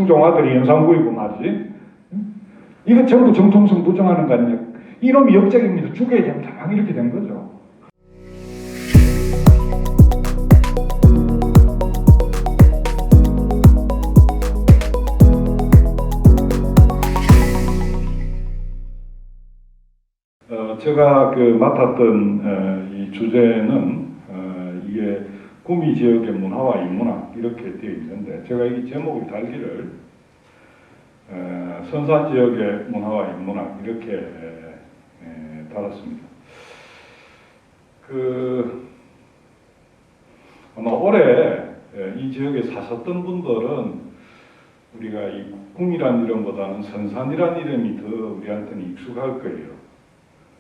성종아들이 연산구이고 말이지. 이거 전부 정통성 부정하는 거 아니냐. 이놈이 역적입니다. 죽여야 됩니다. 막 이렇게 된 거죠. 제가 맡았던 이 주제는 이게 구미 지역의 문화와 인문학 이렇게 되어 있는데, 제가 이 제목을 달기를 선산 지역의 문화와 인문학 이렇게 달았습니다. 아마 올해 이 지역에 사셨던 분들은 우리가 이 구미란 이름보다는 선산이란 이름이 더 우리한테는 익숙할 거예요.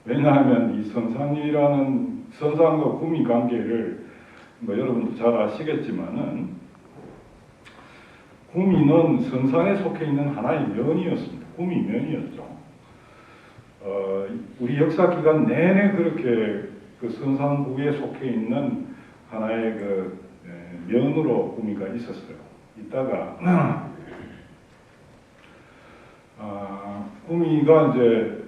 왜냐하면 이 선산과 구미 관계를 여러분도 잘 아시겠지만은, 구미는 선산에 속해 있는 하나의 면이었습니다. 구미 면이었죠. 우리 역사 기간 내내 그렇게 그 선산부에 속해 있는 하나의 면으로 구미가 있었어요. 있다가 구미가 이제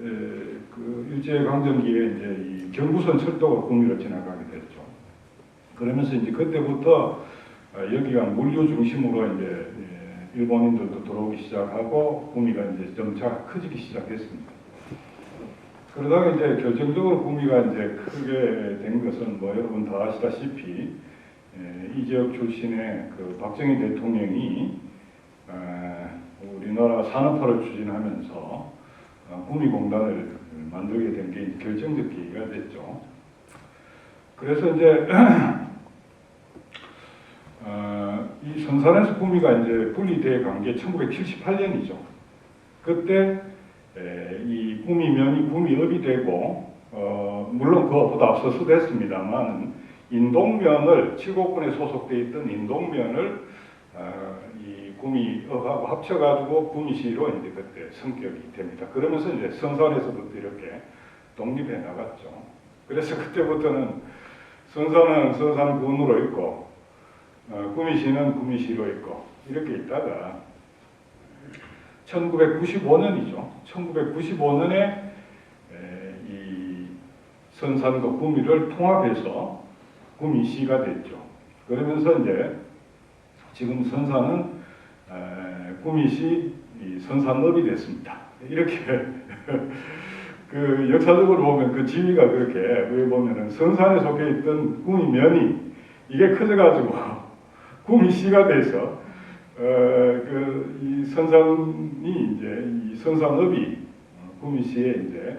일제강점기에 이제 이 경부선 철도가 구미로 지나가게 됐죠. 그러면서 이제 그때부터 여기가 물류 중심으로 이제 일본인들도 들어오기 시작하고 구미가 이제 점차 커지기 시작했습니다. 그러다가 이제 결정적으로 구미가 이제 크게 된 것은 여러분 다 아시다시피 이 지역 출신의 그 박정희 대통령이 우리나라 산업화를 추진하면서 구미공단을 만들게 된 게 결정적 계기가 됐죠. 그래서 이제 이 선산에서 구미가 이제 분리돼 간 게 1978년이죠. 그때 이 구미면이 구미읍이 되고, 물론 그것보다 앞서서 됐습니다만, 인동면을, 칠곡군에 소속돼 있던 인동면을 이 구미읍하고 합쳐가지고 구미시로 이제 그때 성격이 됩니다. 그러면서 이제 선산에서부터 이렇게 독립해 나갔죠. 그래서 그때부터는 선산은 선산군으로 있고, 구미시는 구미시로 있고, 이렇게 있다가 1995년이죠. 1995년에 이 선산과 구미를 통합해서 구미시가 됐죠. 그러면서 이제 지금 선산은 구미시 선산읍이 됐습니다. 이렇게 그 역사적으로 보면 그 지위가 그렇게, 왜 보면은 선산에 속해 있던 구미면이 이게 커져가지고 구미시가 돼서 이 선산이 이제 이 선산읍이 구미시에 이제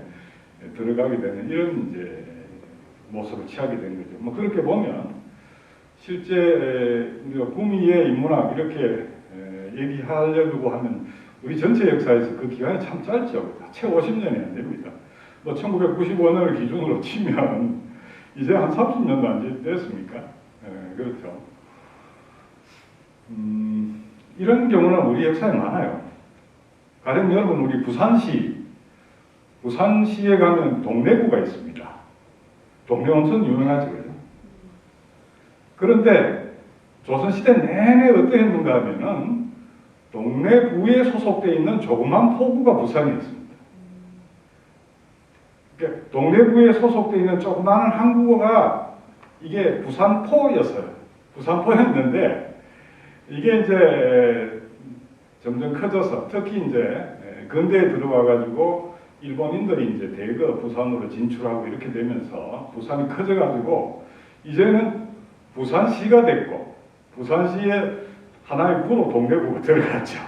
들어가게 되는 이런 이제 모습을 취하게 된 거죠. 그렇게 보면 실제 우리가 구미의 인문학 이렇게 얘기하려고 하면 우리 전체 역사에서 그 기간이 참 짧죠. 채 50년이 안 됩니다. 1995년을 기준으로 치면 이제 한 30년도 안 됐습니까? 그렇죠. 이런 경우는 우리 역사에 많아요. 가령 여러분 우리 부산시에 가면 동래구가 있습니다. 동래 온천 유명하죠. 그죠? 그런데 조선시대 내내 어떠했는가 하면은 동래구에 소속되어 있는 조그만 포구가 부산에 있습니다. 그러니까 동래구에 소속되어 있는 조그마한 항구가 이게 부산포였어요. 부산포였는데 이게 이제 점점 커져서 특히 이제 근대에 들어와가지고 일본인들이 이제 대거 부산으로 진출하고 이렇게 되면서 부산이 커져가지고 이제는 부산시가 됐고 부산시에 하나의 구로 동래구가 들어갔죠.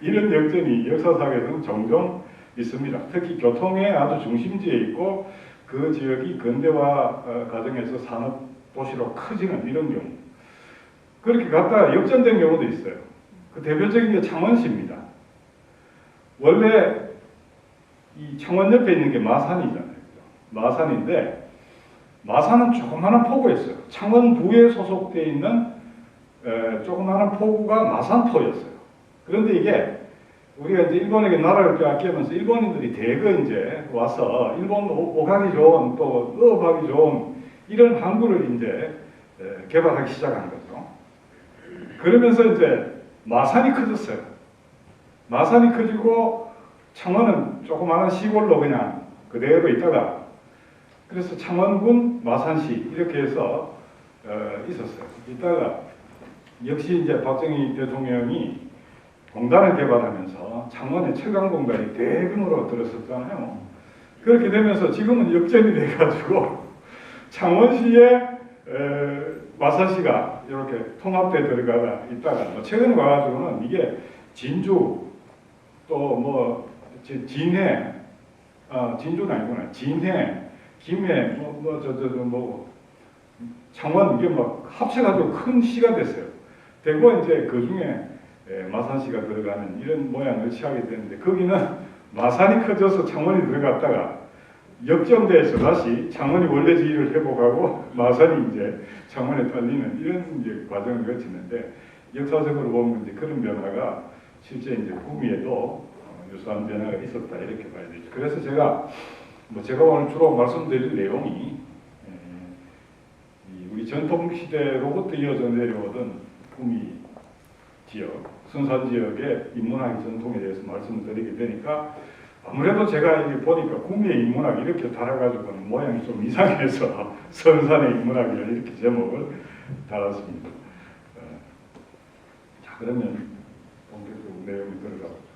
이런 역전이 역사상에서는 종종 있습니다. 특히 교통의 아주 중심지에 있고 그 지역이 근대화 과정에서 산업 도시로 커지는 이런 경우. 그렇게 갔다가 역전된 경우도 있어요. 그 대표적인 게 창원시입니다. 원래 이 창원 옆에 있는 게 마산이잖아요. 마산인데 마산은 조그마한 포구였어요. 창원부에 소속되어 있는 조그마한 포구가 마산포였어요. 그런데 이게 우리가 이제 일본에게 나라를 빼앗기면서 일본인들이 대거 이제 와서 일본 오가기 좋은 또 어업하기 좋은 이런 항구를 이제 개발하기 시작한 거죠. 그러면서 이제 마산이 커졌어요. 마산이 커지고 창원은 조그마한 시골로 그냥 그대로 있다가 그래서 창원군 마산시 이렇게 해서 있었어요. 있다가 역시 이제 박정희 대통령이 공단을 개발하면서 창원에 철강공단이 대규모로 들어섰잖아요. 그렇게 되면서 지금은 역전이 돼가지고 창원시에 마산시가 이렇게 통합돼 들어가다 있다가 뭐 최근에 와가지고는 이게 진주 또 뭐 진해 진주는 아니구나 진해 김해 뭐 창원 이게 막 합쳐가지고 큰 시가 됐어요. 되고 이제 그 중에 마산시가 들어가는 이런 모양을 취하게 되는데 거기는 마산이 커져서 창원이 들어갔다가 역전돼서 다시 창원이 원래 지위를 회복하고 마산이 이제 창원에 딸리는 이런 이제 과정을 거치는데 역사적으로 보면 이제 그런 변화가 실제 이제 구미에도 유사한 변화가 있었다 이렇게 봐야 되죠. 그래서 제가 오늘 주로 말씀드릴 내용이 우리 전통 시대로부터 이어져 내려오던 구미 지역, 선산 지역의 인문학의 전통에 대해서 말씀드리게 되니까 아무래도 제가 이게 보니까 구미의 인문학 이렇게 달아가지고는 모양이 좀 이상해서 선산의 인문학이라 이렇게 제목을 달았습니다. 자 그러면 본격적으로 내용이 들어가 보죠.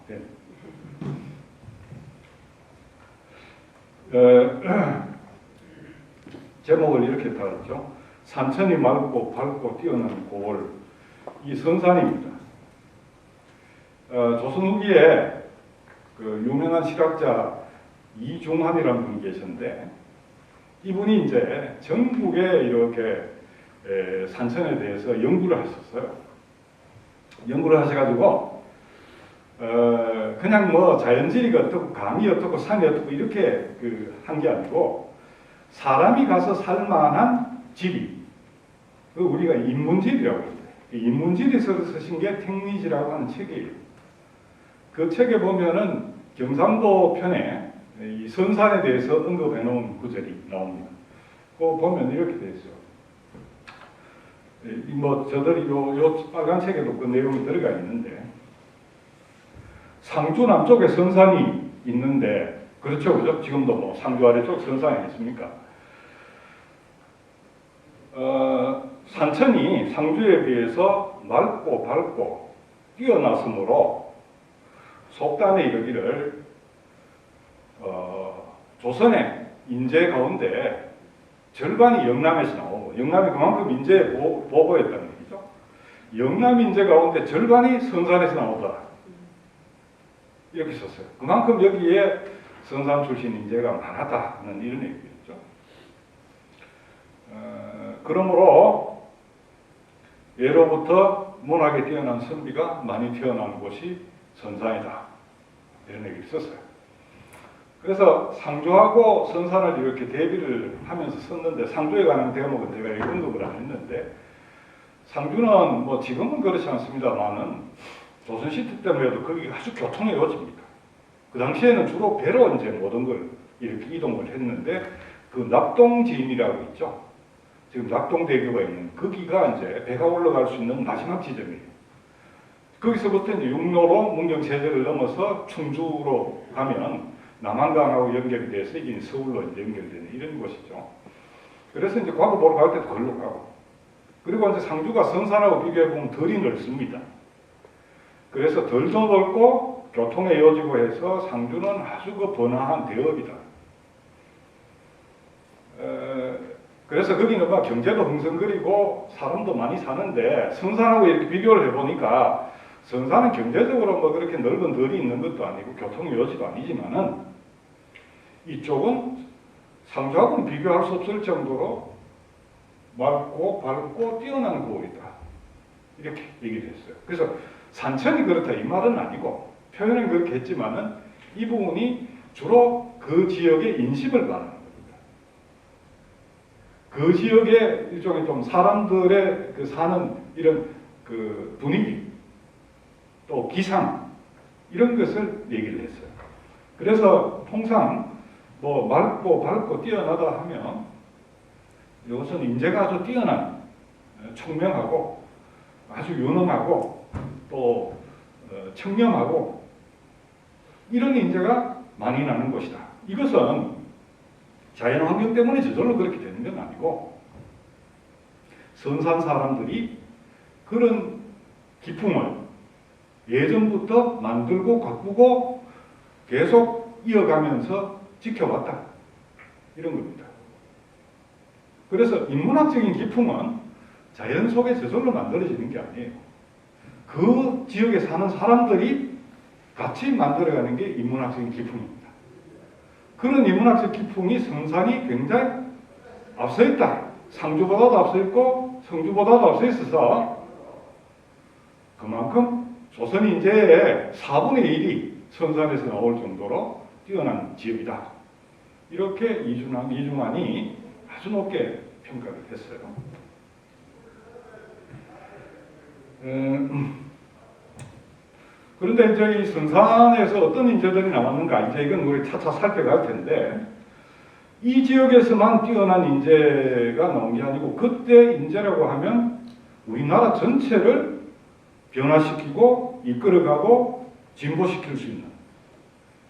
네. 제목을 이렇게 달았죠. 산천이 맑고 밝고 뛰어난 고을, 이 선산입니다. 조선 후기에 그 유명한 실학자 이중환이라는 분이 계셨는데 이분이 이제 전국에 이렇게 산천에 대해서 연구를 하셨어요. 연구를 하셔가지고 그냥 뭐 자연지리가 어떻고 강이 어떻고 산이 어떻고 이렇게 한 게 아니고 사람이 가서 살만한 지리, 그 우리가 인문지리라고 합니다. 인문지리에서 쓰신 게 택리지라고 하는 책이에요. 그 책에 보면은 경상도 편에 이 선산에 대해서 언급해 놓은 구절이 나옵니다. 그거 보면 이렇게 돼 있어요. 뭐 저들이 요 빨간 책에도 그 내용이 들어가 있는데 상주 남쪽에 선산이 있는데 그렇죠, 그죠? 지금도 뭐 상주 아래쪽 선산이 있습니까? 산천이 상주에 비해서 맑고 밝고 뛰어났으므로 속담에 이르기를 조선의 인재 가운데 절반이 영남에서 나오고 영남이 그만큼 인재 보고했다는 얘기죠. 영남 인재 가운데 절반이 선산에서 나오더라. 이렇게 썼어요. 그만큼 여기에 선산 출신 인재가 많았다는 이런 얘기겠죠. 그러므로 예로부터 문학에 뛰어난 선비가 많이 태어난 곳이 선산이다. 이런 얘기를 썼어요. 그래서 상주하고 선산을 이렇게 대비를 하면서 썼는데 상주에 관한 대목은 제가 여기 언급을 안 했는데 상주는 뭐 지금은 그렇지 않습니다만은 조선시대 때만 해도 거기가 아주 교통의 요지입니다. 그 당시에는 주로 배로 이제 모든 걸 이렇게 이동을 했는데 그 낙동지인이라고 있죠. 지금 낙동대교가 있는 거기가 이제 배가 올라갈 수 있는 마지막 지점이에요. 거기서부터 이제 육로로 문경세제를 넘어서 충주로 가면 남한강하고 연결이 돼서 이게 서울로 이제 연결되는 이런 곳이죠. 그래서 이제 과거 보러 갈 때도 걸로 가고 그리고 이제 상주가 선산하고 비교해 보면 덜이 넓습니다. 그래서 덜도 넓고 교통의 요지고 해서 상주는 아주 그 번화한 대업이다. 그래서 거기는 막 경제도 흥성거리고 사람도 많이 사는데 선산하고 이렇게 비교를 해보니까 선산은 경제적으로 뭐 그렇게 넓은 덜이 있는 것도 아니고 교통의 요지도 아니지만은 이쪽은 상주하고는 비교할 수 없을 정도로 맑고 밝고 뛰어난 고을이다. 이렇게 얘기를 했어요. 그래서 산천이 그렇다 이 말은 아니고 표현은 그렇게 했지만은 이 부분이 주로 그 지역의 인심을 말하는 겁니다. 그 지역의 일종의 좀 사람들의 그 사는 이런 그 분위기 또 기상 이런 것을 얘기를 했어요. 그래서 통상 뭐 맑고 밝고 뛰어나다 하면 이것은 인재가 아주 뛰어난, 총명하고 아주 유능하고 또 청렴하고 이런 인재가 많이 나는 것이다. 이것은 자연환경 때문에 저절로 그렇게 되는 건 아니고 선산 사람들이 그런 기풍을 예전부터 만들고 가꾸고 계속 이어가면서 지켜왔다. 이런 겁니다. 그래서 인문학적인 기풍은 자연 속에 저절로 만들어지는 게 아니에요. 그 지역에 사는 사람들이 같이 만들어가는 게 인문학적인 기풍입니다. 그런 인문학적 기풍이 성산이 굉장히 앞서 있다. 상주보다도 앞서 있고 성주보다도 앞서 있어서 그만큼 조선 인재의 4분의 1이 성산에서 나올 정도로 뛰어난 지역이다. 이렇게 이중환이 아주 높게 평가를 했어요. 그런데 이제 이 성산에서 어떤 인재들이 나왔는가, 이제 이건 우리 차차 살펴갈 텐데, 이 지역에서만 뛰어난 인재가 나온 게 아니고, 그때 인재라고 하면 우리나라 전체를 변화시키고 이끌어가고 진보시킬 수 있는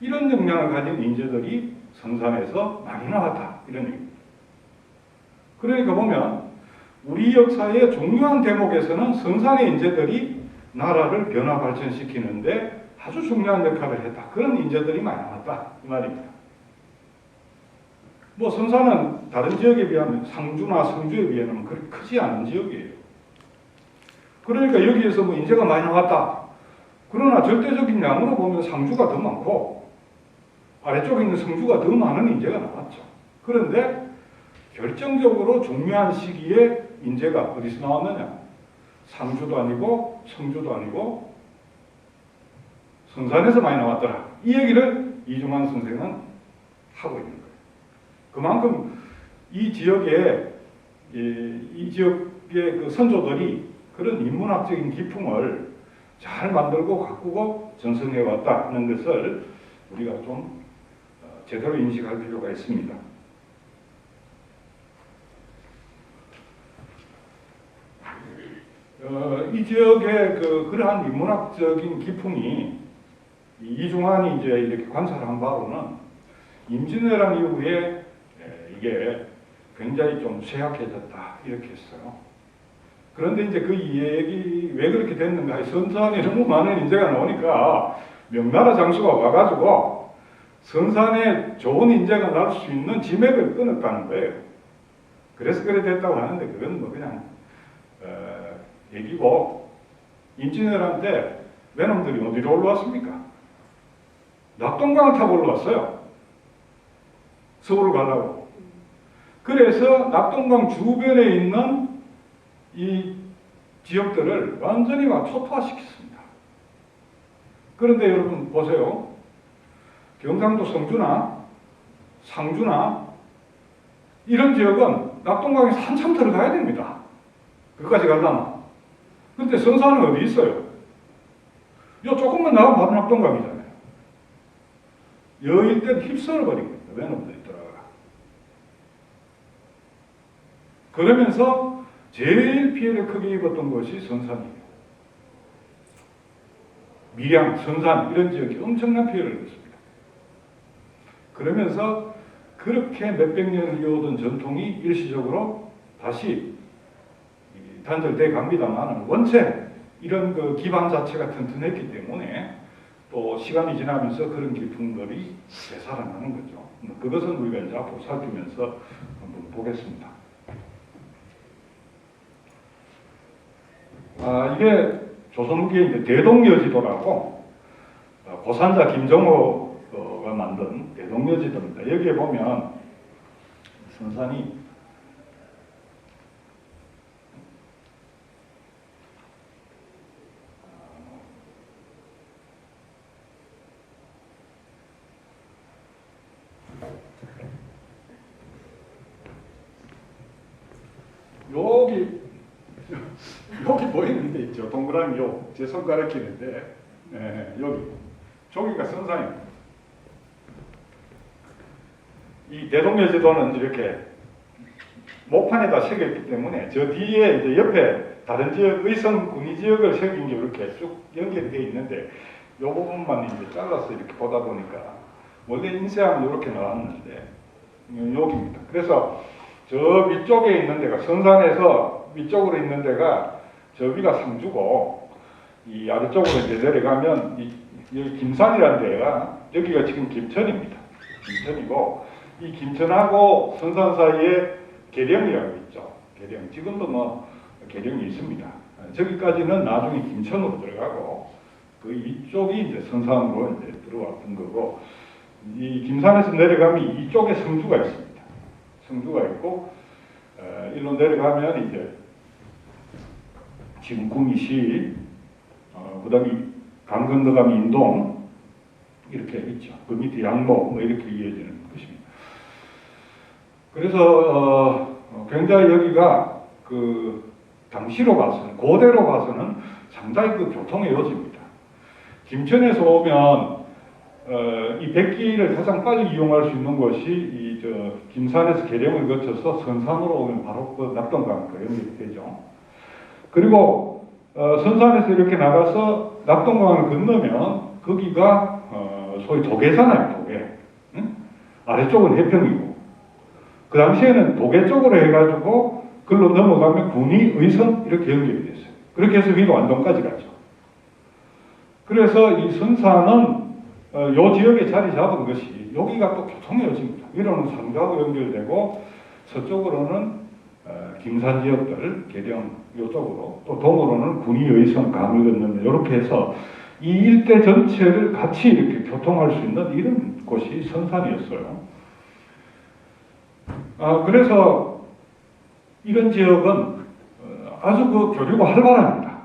이런 역량을 가진 인재들이 성산에서 많이 나왔다. 이런 얘기입니다. 그러니까 보면 우리 역사의 중요한 대목에서는 성산의 인재들이 나라를 변화 발전시키는데 아주 중요한 역할을 했다. 그런 인재들이 많이 나왔다. 이 말입니다. 뭐 성산은 다른 지역에 비하면 상주나 성주에 비하면 그렇게 크지 않은 지역이에요. 그러니까 여기에서 뭐 인재가 많이 나왔다. 그러나 절대적인 양으로 보면 상주가 더 많고 아래쪽에 있는 성주가 더 많은 인재가 나왔죠. 그런데 결정적으로 중요한 시기에 인재가 어디서 나왔느냐? 상주도 아니고 성주도 아니고 성산에서 많이 나왔더라. 이 얘기를 이중환 선생은 하고 있는 거예요. 그만큼 이 지역의 그 선조들이 그런 인문학적인 기풍을 잘 만들고 가꾸고 전승해 왔다는 것을 우리가 좀 제대로 인식할 필요가 있습니다. 이 지역의 그러한 인문학적인 기풍이 이중환이 이제 이렇게 관찰한 바로는 임진왜란 이후에 이게 굉장히 좀 쇠약해졌다 이렇게 했어요. 그런데 이제 그 얘기 왜 그렇게 됐는가? 성산에 너무 많은 인재가 나오니까 명나라 장수가 와가지고 성산에 좋은 인재가 날 수 있는 지맥을 끊었다는 거예요. 그래서 그래 됐다고 하는데 그건 뭐 그냥 얘기고, 임진왜란 때 외놈들이 어디로 올라왔습니까? 낙동강을 타고 올라왔어요. 서울을 가려고. 그래서 낙동강 주변에 있는 이 지역들을 완전히 초토화시켰습니다. 그런데 여러분 보세요. 경상도 성주나 상주나 이런 지역은 낙동강에서 한참 들어가야 됩니다. 그까지 가려면. 그런데 성산은 어디 있어요? 요 조금만 나가면 바로 낙동강이잖아요. 여 일대는 휩쓸어버린 겁니다. 외놈들이 들어가. 그러면서 제일 피해를 크게 입었던 것이 성산이에요. 밀양, 성산 이런 지역이 엄청난 피해를 입었습니다. 그러면서 그렇게 몇백 년을 이어오던 전통이 일시적으로 다시 단절돼 갑니다만 원체 이런 그 기반 자체가 튼튼했기 때문에 또 시간이 지나면서 그런 기풍들이 되살아나는 거죠. 그것은 우리가 이제 앞으로 살피면서 한번 보겠습니다. 이게 조선 후기에 이제 대동여지도라고 고산자 김정호가 만든 대동여지도입니다. 여기에 보면 성산이 여기 보이는 데 있죠. 동그라미 제 손가락 끼는데 여기 저기가 성산입니다. 이 대동여제도는 이렇게 목판에다 새겼기 때문에 저 뒤에 이제 옆에 다른 지역, 의성 군위 지역을 새긴 게 이렇게 쭉 연결이 되어 있는데 이 부분만 이제 잘라서 이렇게 보다 보니까 원래 인쇄하면 이렇게 나왔는데 여기입니다. 그래서 저 위쪽에 있는 데가 선산에서 위쪽으로 있는 데가 저 위가 상주고 이 아래쪽으로 이제 내려가면 여기 김산이라는 데가 여기가 지금 김천입니다. 김천이고 이 김천하고 선산 사이에 계령이라고 있죠. 계령. 지금도 뭐 계령이 있습니다. 저기까지는 나중에 김천으로 들어가고 그 이쪽이 이제 선산으로 이제 들어왔던 거고 이 김산에서 내려가면 이쪽에 성주가 있습니다. 성주가 있고 일로 내려가면 이제 지금 구미시 그다음에 강 건너가면 인동 이렇게 있죠. 그 밑에 양목 뭐 이렇게 이어지는 것입니다. 그래서 굉장히 여기가 그 당시로 봐서는 고대로 봐서는 상당히 그 교통의 요지입니다. 김천에서 오면 이 백기를 가장 빨리 이용할 수 있는 곳이 김산에서 계령을 거쳐서 선산으로 오면 바로 그 낙동강 그 연결이 되죠. 그리고 선산에서 이렇게 나가서 낙동강을 건너면 거기가 소위 도계잖아요. 도계. 응? 아래쪽은 해평이고 그 당시에는 도계 쪽으로 해가지고 글로 넘어가면 군위, 의성 이렇게 연결이 됐어요. 그렇게 해서 위로 안동까지 가죠. 그래서 이 선산은 요 지역에 자리 잡은 것이 여기가 또 교통의 요지입니다. 위로는 상주하고 연결되고 서쪽으로는 김산 지역들, 계령 이쪽으로 또 동으로는 군위, 의성, 강을 건너는 이렇게 해서 이 일대 전체를 같이 이렇게 교통할 수 있는 이런 곳이 선산이었어요. 그래서 이런 지역은 아주 그 교류가 활발합니다.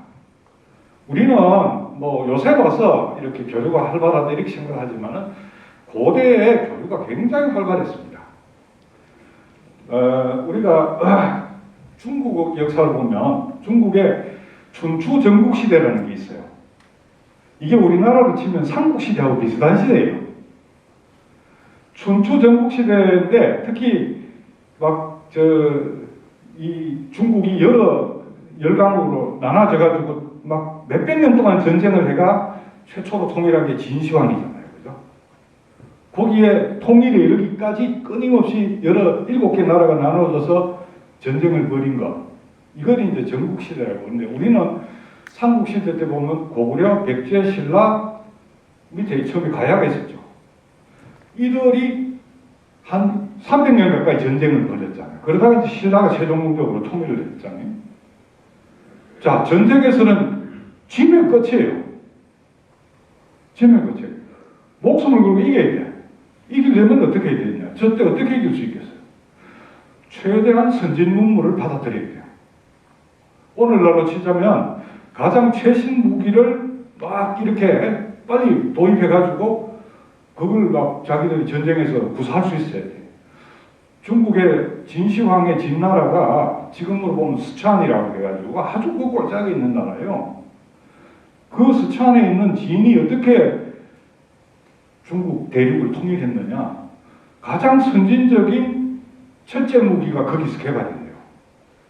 우리는 뭐 요새 와서 이렇게 교류가 활발하다 이렇게 생각하지만은 고대의 교류가 굉장히 활발했습니다. 우리가 중국 역사를 보면 중국에 춘추 전국 시대라는 게 있어요. 이게 우리나라로 치면 삼국 시대하고 비슷한 시대예요. 춘추 전국 시대인데 특히 이 중국이 여러 열강으로 나눠져 가지고 막 몇백 년 동안 전쟁을 해가 최초로 통일한 게 진시황이잖아요. 그죠? 거기에 통일에 이르기까지 끊임없이 7개 나라가 나눠져서 전쟁을 벌인 것. 이걸 이제 전국시대라고 하는데 우리는 삼국시대 때 보면 고구려, 백제, 신라 밑에 처음에 가야가 있었죠. 이들이 한 300년 가까이 전쟁을 벌였잖아요. 그러다가 이제 신라가 최종적으로 통일을 했잖아요. 자, 전쟁에서는 지면 끝이에요. 지면 끝이에요. 목숨을 걸고 이겨야 돼. 이기려면 어떻게 해야 되냐? 저때 어떻게 이길 수 있겠어요? 최대한 선진 문물을 받아들여야 돼요. 오늘날로 치자면 가장 최신 무기를 막 이렇게 빨리 도입해가지고 그걸 막 자기들이 전쟁에서 구사할 수 있어야 돼요. 중국의 진시황의 진나라가 지금으로 보면 스촨이라고 해가지고 아주 그 꼴짝에 있는 나라예요. 그 스촨에 있는 진이 어떻게 중국 대륙을 통일했느냐? 가장 선진적인 첫째 무기가 거기서 개발이 돼요.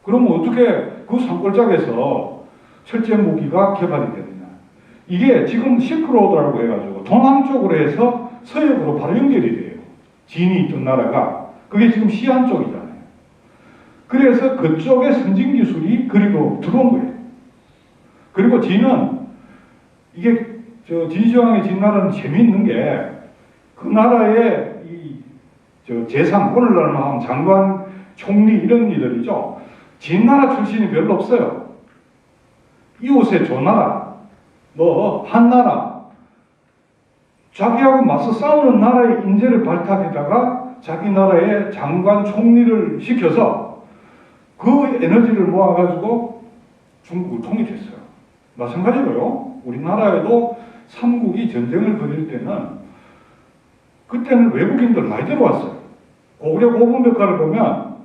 그러면 어떻게 그 산골짜기에서 첫째 무기가 개발이 되느냐? 이게 지금 실크로드라고 해가지고 동남 쪽으로 해서 서역으로 바로 연결이 돼요. 진이 있던 나라가. 그게 지금 시안 쪽이잖아요. 그래서 그쪽의 선진 기술이 그리고 들어온 거예요. 그리고 진은 이게 진시황의 진나라는 재미있는 게 그 나라의 재상, 오늘날만 하면 장관, 총리 이런 이들이죠. 진나라 출신이 별로 없어요. 이웃의 조나라, 뭐 한나라, 자기하고 맞서 싸우는 나라의 인재를 발탁에다가 자기 나라의 장관, 총리를 시켜서 그 에너지를 모아가지고 중국을 통일했어요. 마찬가지로요. 우리나라에도 삼국이 전쟁을 벌일 때는 그때는 외국인들 많이 들어왔어요. 고구려 고분벽화를 보면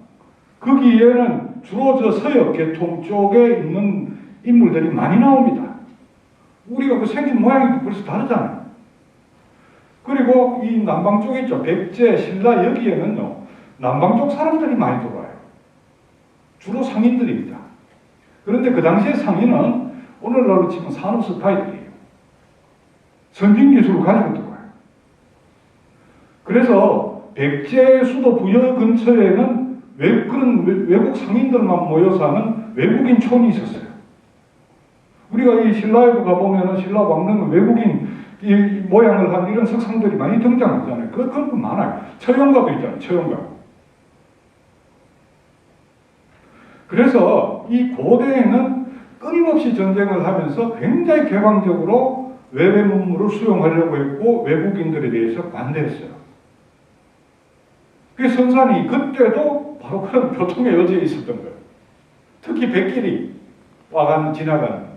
거기에는 주로 저 서역 계통 쪽에 있는 인물들이 많이 나옵니다. 우리가 그 생긴 모양이 벌써 다르잖아요. 그리고 이 남방 쪽에 있죠. 백제, 신라 여기에는요. 남방 쪽 사람들이 많이 들어와요. 주로 상인들입니다. 그런데 그 당시에 상인은 오늘날로 치면 산업 스파이들이에요. 선진 기술을 가지고 들어와요. 그래서 백제 수도 부여 근처에는 그런 외국 상인들만 모여서 하는 외국인 촌이 있었어요. 우리가 이 신라에도 가보면 신라 왕릉은 외국인 이 모양을 한 이런 석상들이 많이 등장하잖아요. 그건 많아요. 처형가도 있잖아요. 처형가. 그래서 이 고대에는 끊임없이 전쟁을 하면서 굉장히 개방적으로 외래 문물을 수용하려고 했고 외국인들에 대해서 반대했어요. 그 선산이 그때도 바로 그런 교통의 여지에 있었던 거예요. 특히 백길이 와가는 지나가는.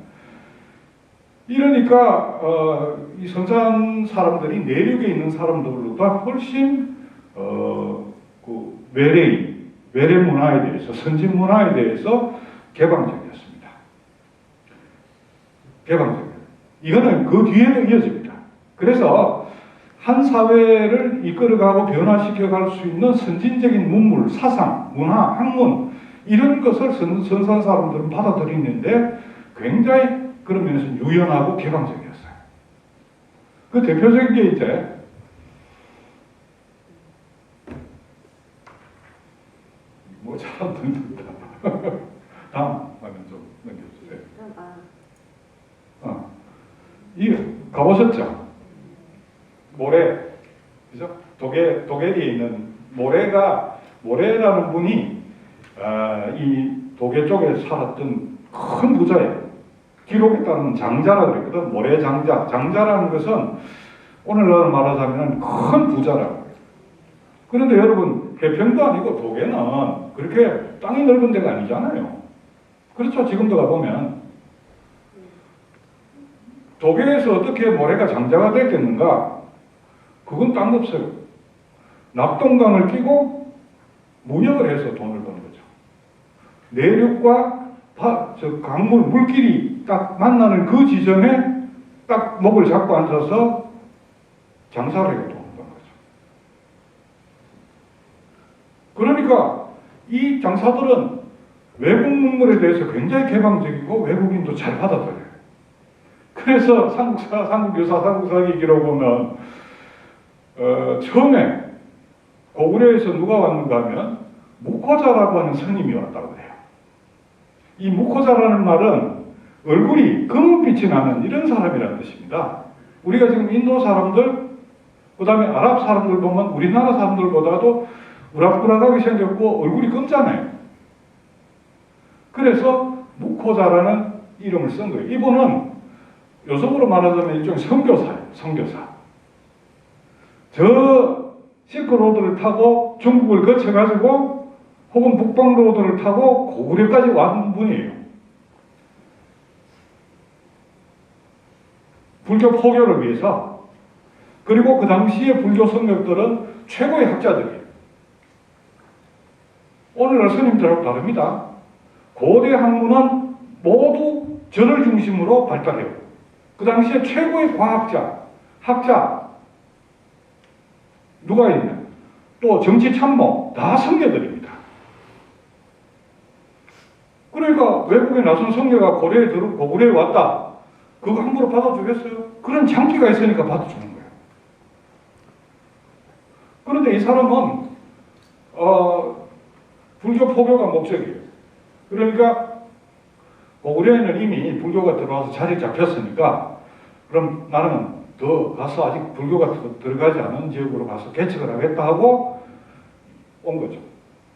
이러니까 이 선산 사람들이 내륙에 있는 사람들보다 훨씬 그 외래 문화에 대해서 선진 문화에 대해서 개방적이었습니다. 개방적이에요. 이거는 그 뒤에도 이어집니다. 그래서 한 사회를 이끌어가고 변화시켜갈 수 있는 선진적인 문물, 사상, 문화, 학문 이런 것을 선산 사람들은 받아들이는데 굉장히 그런 면에서 유연하고 개방적이었어요. 그 대표적인 게 이제 뭐 잘 안 듣는다. 다음 화면 좀 넘겨주세요. 이 가보셨죠? 모래, 그죠? 도계리에 있는 모래라는 분이 이 도계 쪽에 살았던 큰 부자예요. 기록에 따르면 장자라고 그랬거든. 모래장자. 장자라는 것은 오늘날 말하자면 큰 부자라고 해요. 그런데 여러분 해평도 아니고 도계는 그렇게 땅이 넓은 데가 아니잖아요. 그렇죠. 지금도 가보면 도계에서 어떻게 모래가 장자가 됐겠는가? 그건 딴 거 없어요. 낙동강을 끼고 무역을 해서 돈을 버는 거죠. 내륙과 강물, 물길이 딱 만나는 그 지점에 딱 목을 잡고 앉아서 장사를 해서 돈을 버는 거죠. 그러니까 이 장사들은 외국 문물에 대해서 굉장히 개방적이고 외국인도 잘 받아들여요. 그래서 삼국유사, 삼국사기 기록 보면 처음에 고구려에서 누가 왔는가 하면 무코자라고 하는 스님이 왔다고 해요. 이 무코자라는 말은 얼굴이 검은빛이 나는 이런 사람이라는 뜻입니다. 우리가 지금 인도 사람들, 그 다음에 아랍 사람들 보면 우리나라 사람들보다도 우락부락하게 생겼고 얼굴이 검잖아요. 그래서 무코자라는 이름을 쓴 거예요. 이분은 요즘으로 말하자면 일종의 선교사예요. 선교사. 저 실크로드를 타고 중국을 거쳐가지고 혹은 북방로드를 타고 고구려까지 왔는 분이에요. 불교 포교를 위해서. 그리고 그 당시에 불교 성격들은 최고의 학자들이에요. 오늘날 스님들하고 다릅니다. 고대 학문은 모두 절을 중심으로 발달해요. 그 당시에 최고의 과학자, 학자, 누가 있냐? 또 정치 참모, 다 성녀들입니다. 그러니까 외국에 나선 성녀가 고구려에 왔다. 그거 함부로 받아주겠어요? 그런 장기가 있으니까 받아주는 거예요. 그런데 이 사람은 불교 포교가 목적이에요. 그러니까 고구려에는 이미 불교가 들어와서 자리 잡혔으니까 그럼 나는 더 가서 아직 불교가 들어가지 않은 지역으로 가서 개척을 하겠다 하고 온 거죠.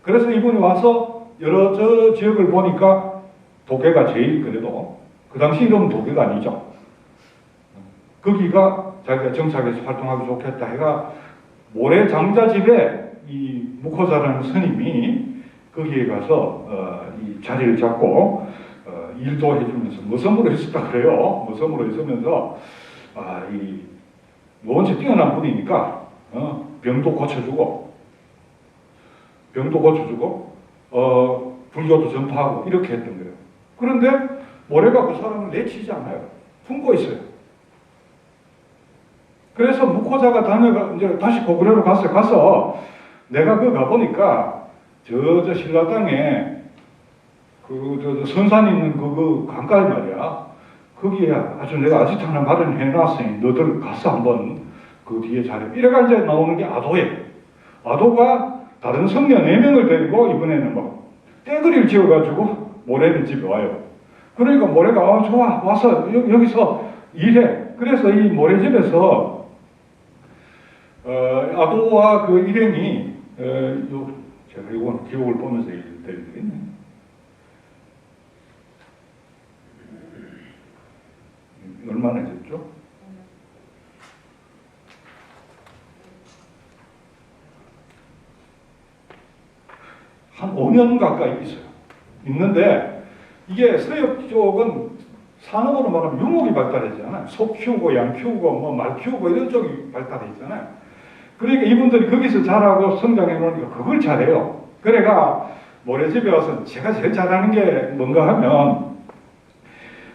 그래서 이분이 와서 여러 지역을 보니까 도계가 제일 그래도 그 당시 이름은 도계가 아니죠. 거기가 자기가 정착해서 활동하기 좋겠다 해가 모래장자집에 이 무코자라는 스님이 거기에 가서 이 자리를 잡고 일도 해주면서 머섬으로 했었다 그래요. 머섬으로 있으면서 이 원체 뛰어난 분이니까 병도 고쳐주고 불교도 전파하고 이렇게 했던 거예요. 그런데 모래가 그 사람을 내치지 않아요. 품고 있어요. 그래서 묵호자가 다녀가 이제 다시 고구려로 갔어요. 가서 내가 그 가보니까 저 신라 땅에 저 선산 있는 그 강가에 말이야. 거기에 아주 내가 아지트 하나 마련해 놨으니 너들 가서 한번 그 뒤에 잘해. 이래가 이제 나오는 게 아도예요. 아도가 다른 성녀 4명을 데리고 이번에는 뭐 떼거리를 지어가지고 모래는 집에 와요. 그러니까 모래가 좋아 와서 여기서 일해. 그래서 이 모래집에서 아도와 그 일행이 제가 이건 기록을 보면서 얘기드리겠네. 얼마나 됐죠? 한 5년 가까이 있어요. 있는데 이게 서역 쪽은 산업으로 말하면 유목이 발달했잖아요. 소 키우고 양 키우고 뭐 말 키우고 이런 쪽이 발달했잖아요. 그러니까 이분들이 거기서 자라고 성장해 놓으니까 그걸 잘해요. 그래가 모래집에 와서 제가 제일 잘하는 게 뭔가 하면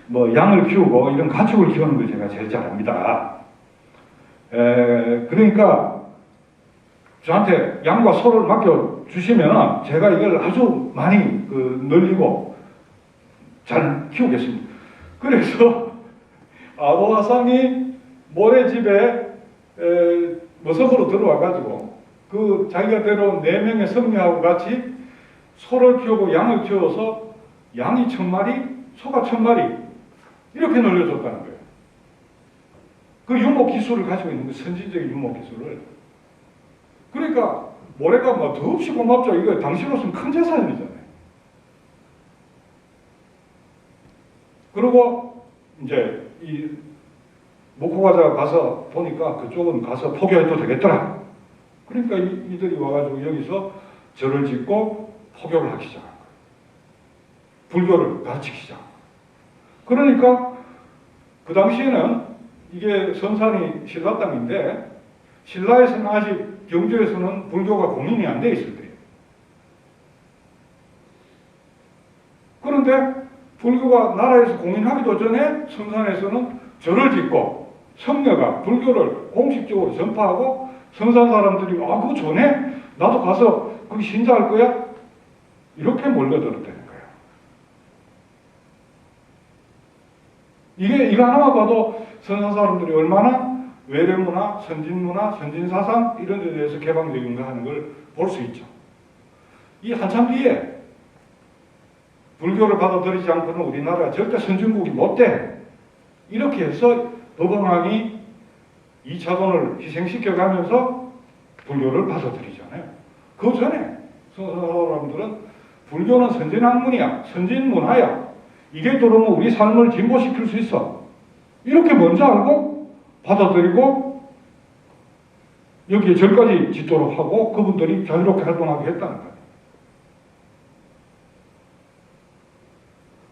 뭐 양을 키우고 이런 가축을 키우는 걸 제가 제일 잘합니다. 그러니까 저한테 양과 소를 맡겨 주시면 제가 이걸 아주 많이 늘리고 잘 키우겠습니다. 그래서 아도화상이 모래집에 머석으로 들어와가지고 그 자기가 데려온 4명의 성녀하고 같이 소를 키우고 양을 키워서 양이 1000마리, 소가 1000마리 이렇게 늘려줬다는 거예요. 그 유목 기술을 가지고 있는 그 선진적인 유목 기술을. 그러니까 모래가 뭐 더없이 고맙죠. 이거 당시로서는 큰 재산이잖아요. 그리고 이제 이 목호과자가 가서 보니까 그쪽은 가서 포교해도 되겠더라. 그러니까 이들이 와가지고 여기서 절을 짓고 포교를 하기 시작한 거예요. 불교를 가르치기 시작한 거예요. 그러니까 그 당시에는 이게 선산이 신라 땅인데 신라에서는 아직 경주에서는 불교가 공인이 안 돼 있을 때예요. 그런데 불교가 나라에서 공인하기도 전에 선산에서는 절을 짓고 성녀가 불교를 공식적으로 전파하고 선산 사람들이 그거 좋네? 나도 가서 거기 신자할 거야? 이렇게 몰려들었다는 거예요. 이거 하나만 봐도 선산 사람들이 얼마나 외래문화, 선진문화, 선진사상 이런 데 대해서 개방적인가 하는 걸 볼 수 있죠. 이 한참 뒤에 불교를 받아들이지 않고는 우리나라가 절대 선진국이 못 돼. 이렇게 해서 도범왕이 2차돈을 희생시켜가면서 불교를 받아들이잖아요. 그 전에 사람들은 불교는 선진학문이야, 선진문화야. 이게 들어오면 우리 삶을 진보시킬 수 있어. 이렇게 먼저 알고 받아들이고 여기에 절까지 짓도록 하고 그분들이 자유롭게 활동하게 했다는 거예요.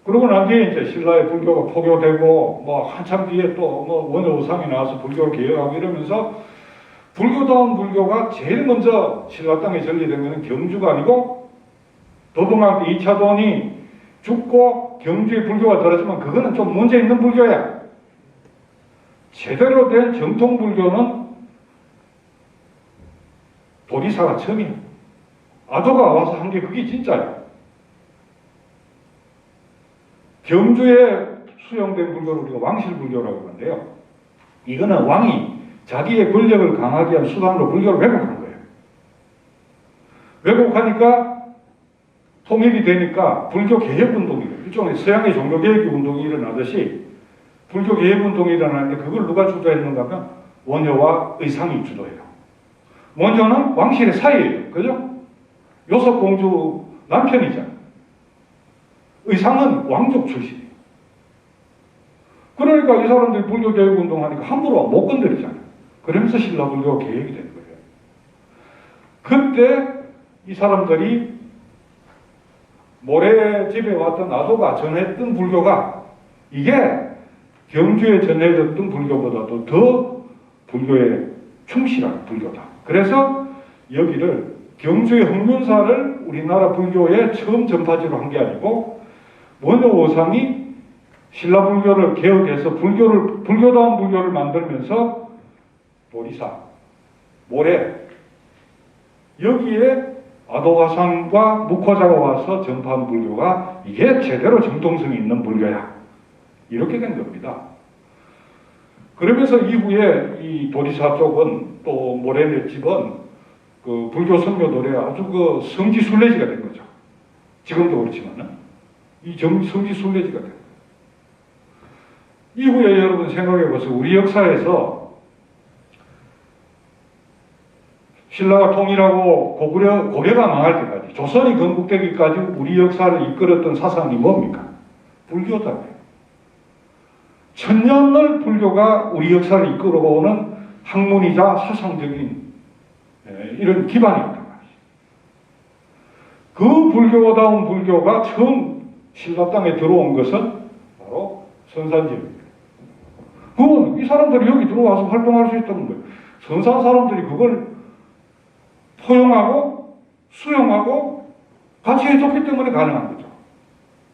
그러고 난 뒤에 이제 신라의 불교가 포교되고 뭐 한참 뒤에 또 뭐 원효우상이 나와서 불교를 개혁하고 이러면서 불교다운 불교가 제일 먼저 신라 땅에 전리된 것은 경주가 아니고 도봉왕 2차돈이 죽고 경주의 불교가 들었지만 그거는 좀 문제 있는 불교야. 제대로 된 정통 불교는 도리사가 처음이야. 아도가 와서 한 게 그게 진짜야. 경주에 수용된 불교를 우리가 왕실불교라고 하는데요. 이거는 왕이 자기의 권력을 강하게 한 수단으로 불교를 왜곡한 거예요. 왜곡하니까 통일이 되니까 불교 개혁운동이 일종의 서양의 종교개혁 운동이 일어나듯이 불교 개혁운동이 일어나는데 그걸 누가 주도했는가 하면 원효와 의상이 주도해요. 원효는 왕실의 사이예요. 그죠? 요섭공주 남편이잖아요. 의상은 왕족 출신이에요. 그러니까 이 사람들이 불교 개혁 운동하니까 함부로 못 건드리잖아요. 그러면서 신라 불교가 개혁이 된 거예요. 그때 이 사람들이 모래집에 왔던 아도가 전했던 불교가 이게 경주에 전해졌던 불교보다도 더 불교에 충실한 불교다. 그래서 여기를 경주의 홍윤사를 우리나라 불교의 처음 전파지로 한 게 아니고 원효오상이 신라 불교를 개혁해서 불교다운 불교를 만들면서 도리사, 모래, 여기에 아도화상과 묵화자가 와서 전파한 불교가 이게 제대로 정통성이 있는 불교야. 이렇게 된 겁니다. 그러면서 이후에 이 도리사 쪽은 또 모래내 집은 그 불교 성묘도래 아주 그 성지순례지가 된 거죠. 지금도 그렇지만은 이 성지순례지가 된 거예요. 이후에 여러분 생각해보세요. 우리 역사에서 신라가 통일하고 고려가 망할 때까지 조선이 건국되기까지 우리 역사를 이끌었던 사상이 뭡니까? 불교잖아요. 천년을 불교가 우리 역사를 이끌어오는 학문이자 사상적인 이런 기반이었단 말이죠. 그 불교다운 불교가 처음 신라 땅에 들어온 것은 바로 선산지입니다. 그건 이 사람들이 여기 들어와서 활동할 수 있다는 거예요. 선산 사람들이 그걸 포용하고 수용하고 같이 해줬기 때문에 가능한 거죠.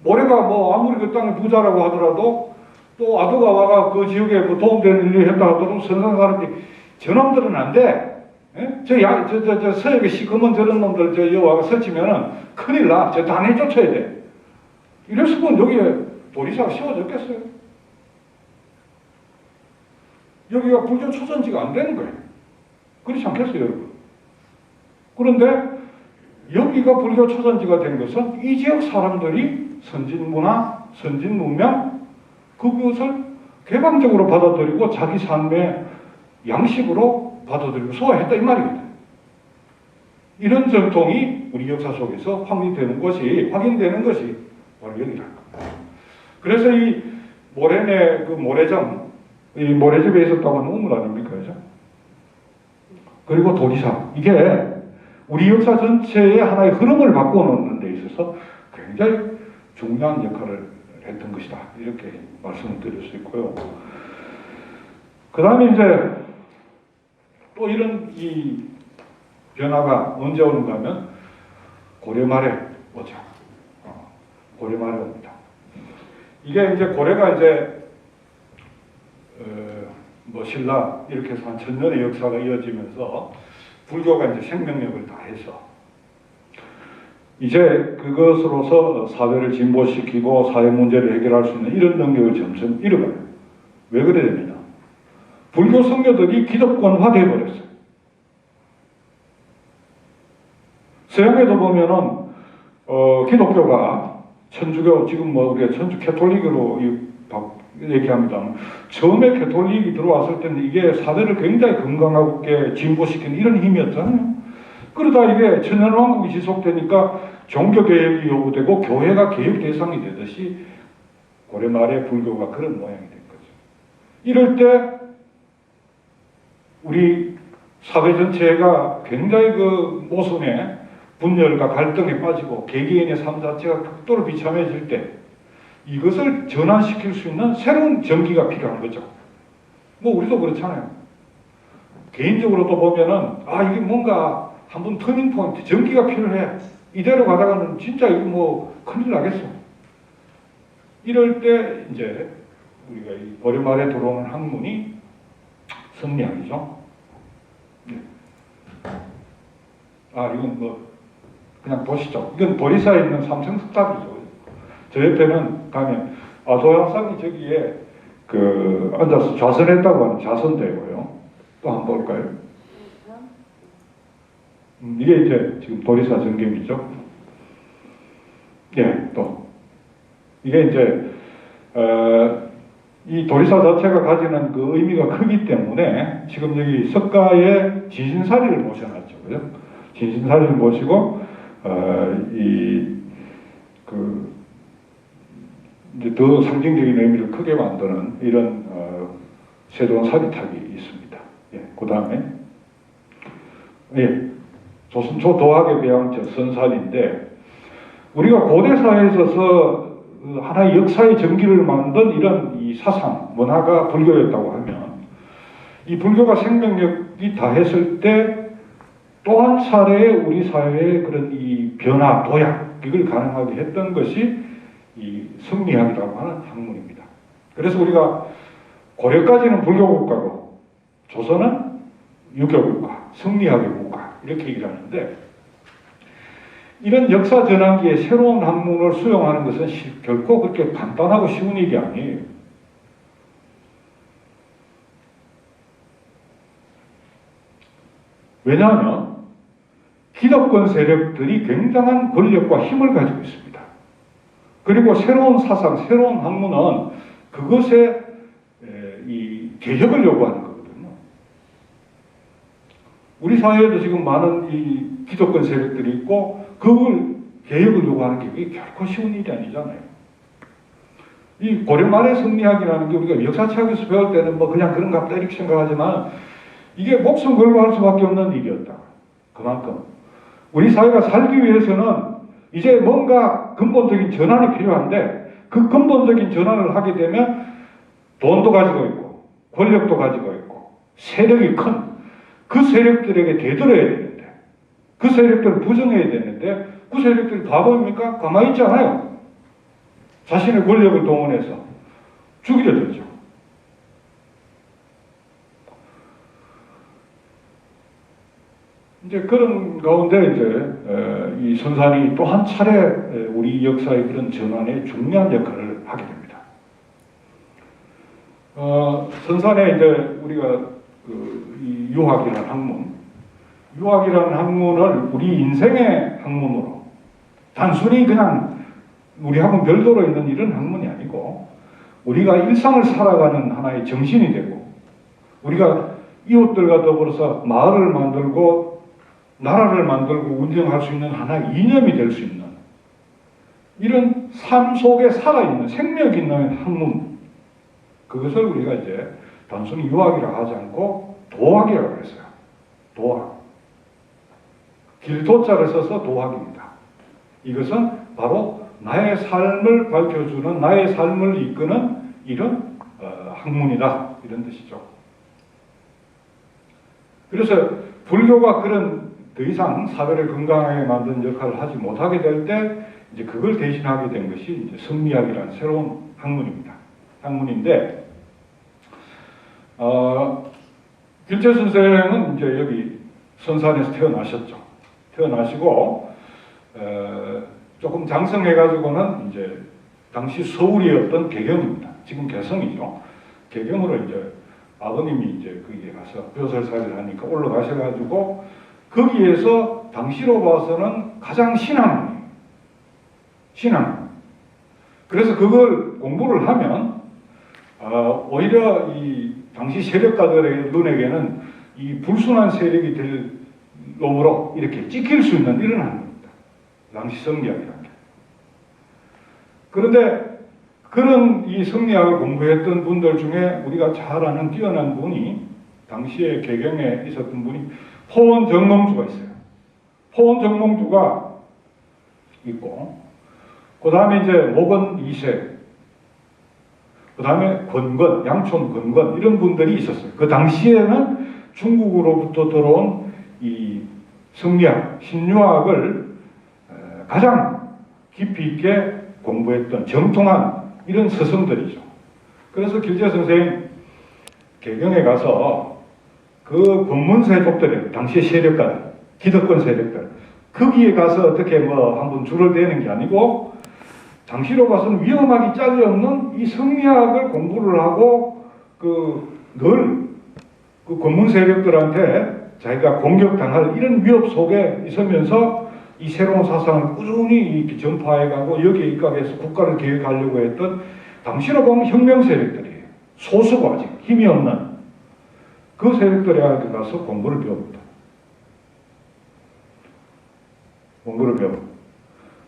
모래가 뭐 아무리 그 땅의 부자라고 하더라도 또 아도가 와가 그 지역에 뭐 도움되는 일을 했다 하더라도 선산 사람들이 저놈들은 안 돼. 예? 저 서역에 시커먼 저런 놈들 저 여와가 설치면은 큰일 나. 저 다 내쫓아야 돼. 이랬으면 여기에 도리사가 씌워졌겠어요? 여기가 불교 초전지가 안 되는 거예요. 그렇지 않겠어요, 여러분? 그런데 여기가 불교 초전지가 된 것은 이 지역 사람들이 선진문화, 선진문명 그것을 개방적으로 받아들이고 자기 삶의 양식으로 받아들이고 소화했다 이 말이거든요. 이런 전통이 우리 역사 속에서 확인되는 것이 바로 여기라는 겁니다. 그래서 이 모래내 그 모래점, 이 모래집에 있었다고 하는 우물 아닙니까, 그죠? 그리고 도리사, 이게 우리 역사 전체의 하나의 흐름을 바꿔놓는 데 있어서 굉장히 중요한 역할을 했던 것이다. 이렇게 말씀을 드릴 수 있고요. 그 다음에 이제 또 이런 이 변화가 언제 오는가 하면 고려 말에 오죠. 고려 말에 옵니다. 이게 이제 고려가 이제 뭐 신라 이렇게 해서 한 1000년의 역사가 이어지면서 불교가 이제 생명력을 다해서 이제 그것으로서 사회를 진보시키고 사회 문제를 해결할 수 있는 이런 능력을 점점 잃어가요. 왜 그래 됩니까? 불교 성교들이 기득권화되어 버렸어요. 서양에도 보면은 기독교가 천주교 지금 뭐 우리가 천주 캐톨릭으로 얘기합니다. 처음에 캐톨릭이 들어왔을 때는 이게 사회를 굉장히 건강하게 진보시키는 이런 힘이었잖아요. 그러다 이게 천년왕국이 지속되니까 종교개혁이 요구되고 교회가 개혁 대상이 되듯이 고려 말에 불교가 그런 모양이 된 거죠. 이럴 때 우리 사회 전체가 굉장히 그 모순에 분열과 갈등에 빠지고 개개인의 삶 자체가 극도로 비참해질 때 이것을 전환시킬 수 있는 새로운 전기가 필요한 거죠. 뭐 우리도 그렇잖아요. 개인적으로도 보면은 이게 뭔가 한번 터닝 포인트, 전기가 필요해. 이대로 가다가는 진짜 이거 뭐 큰일 나겠어. 이럴 때 이제 우리가 이 고려 말에 들어오는 학문이 성리학이죠. 네. 이건 뭐 그냥 보시죠. 이건 도리사에 있는 삼성석탑이죠. 저 옆에는 가면 도양상이 저기에 그 앉아서 좌선했다고 하는 좌선되고요. 또 한번 볼까요? 이게 이제 지금 도리사 정경이죠. 예, 또 이게 이제 이 도리사 자체가 가지는 그 의미가 크기 때문에 지금 여기 석가에 진신사리를 모셔놨죠, 그죠? 진신사리를 모시고 이제 더 상징적인 의미를 크게 만드는 이런 세조원 사리탑이 있습니다. 예, 그 다음에 조선 초도학에 대한 선살인데 우리가 고대 사회에 있어서 하나의 역사의 전기를 만든 이런 이 사상, 문화가 불교였다고 하면 이 불교가 생명력이 다했을 때 또 한 차례의 우리 사회의 그런 이 변화, 도약, 이걸 가능하게 했던 것이 이 성리학이라고 하는 학문입니다. 그래서 우리가 고려까지는 불교 국가고 조선은 유교국가, 성리학의 국가 이렇게 얘기를 하는데 이런 역사 전환기에 새로운 학문을 수용하는 것은 결코 그렇게 간단하고 쉬운 일이 아니에요. 왜냐하면 기득권 세력들이 굉장한 권력과 힘을 가지고 있습니다. 그리고 새로운 사상, 새로운 학문은 그것에 이 개혁을 요구하는 거거든요. 우리 사회에도 지금 많은 이 기득권 세력들이 있고 그걸 개혁을 요구하는 게 결코 쉬운 일이 아니잖아요. 이 고려 말의 성리학이라는 게 우리가 역사책에서 배울 때는 뭐 그냥 그런가 보다 이렇게 생각하지만 이게 목숨 걸고 할 수밖에 없는 일이었다. 그만큼 우리 사회가 살기 위해서는 이제 뭔가 근본적인 전환이 필요한데 그 근본적인 전환을 하게 되면 돈도 가지고 있고 권력도 가지고 있고 세력이 큰 그 세력들에게 대들어야 되는데 그 세력들을 부정해야 되는데 그 세력들이 바보입니까? 가만히 있지 않아요. 자신의 권력을 동원해서 죽이려 들죠. 이제 그런 가운데 이제 이 선산이 또 한 차례 우리 역사의 그런 전환에 중요한 역할을 하게 됩니다. 선산에 이제 우리가 이 유학이라는 학문을 우리 인생의 학문으로 단순히 그냥 우리하고 별도로 있는 이런 학문이 아니고 우리가 일상을 살아가는 하나의 정신이 되고 우리가 이웃들과 더불어서 마을을 만들고 나라를 만들고 운영할 수 있는 하나의 이념이 될 수 있는 이런 삶 속에 살아있는 생명 있는 학문 그것을 우리가 이제 단순히 유학이라고 하지 않고 도학이라고 했어요. 도학. 길도자를 써서 도학입니다. 이것은 바로 나의 삶을 밝혀주는 나의 삶을 이끄는 이런 학문이다 이런 뜻이죠. 그래서 불교가 그런 더 이상 사회를 건강하게 만드는 역할을 하지 못하게 될 때 이제 그걸 대신하게 된 것이 이제 성리학이라는 새로운 학문입니다. 학문인데 길재 선생은 이제 여기 선산에서 태어나셨죠. 태어나시고 조금 장성해가지고는 이제 당시 서울이었던 개경입니다. 지금 개성이죠. 개경으로 이제 아버님이 이제 거기에 가서 벼슬살이를 하니까 올라가셔가지고 거기에서 당시로 봐서는 가장 신앙. 그래서 그걸 공부를 하면 오히려 이 당시 세력가들의 눈에게는 이 불순한 세력이 될 놈으로 이렇게 찍힐 수 있는 이런 학문입니다. 당시 성리학이라는 게. 그런데 그런 이 성리학을 공부했던 분들 중에 우리가 잘 아는 뛰어난 분이 당시에 개경에 있었던 분이 포원정몽주가 있어요. 포원정몽주가 있고 그 다음에 이제 목원 2세 그 다음에 권건, 양촌 권건 이런 분들이 있었어요. 그 당시에는 중국으로부터 들어온 이 성리학, 신유학을 가장 깊이 있게 공부했던 정통한 이런 스승들이죠. 그래서 길재 선생님 개경에 가서 그 권문세족들의 당시 세력가들, 기득권 세력들 거기에 가서 어떻게 뭐 한번 줄을 대는 게 아니고 당시로 봐서는 위험하기 짝이 없는 이 성리학을 공부를 하고 늘 그 권문 세력들한테 자기가 공격당할 이런 위협 속에 있으면서 이 새로운 사상을 꾸준히 이렇게 전파해가고 여기에 입각해서 국가를 계획하려고 했던 당시로 보면 혁명 세력들이에요. 소수고 아직 힘이 없는 그 세력들에게 가서 공부를 배웁니다.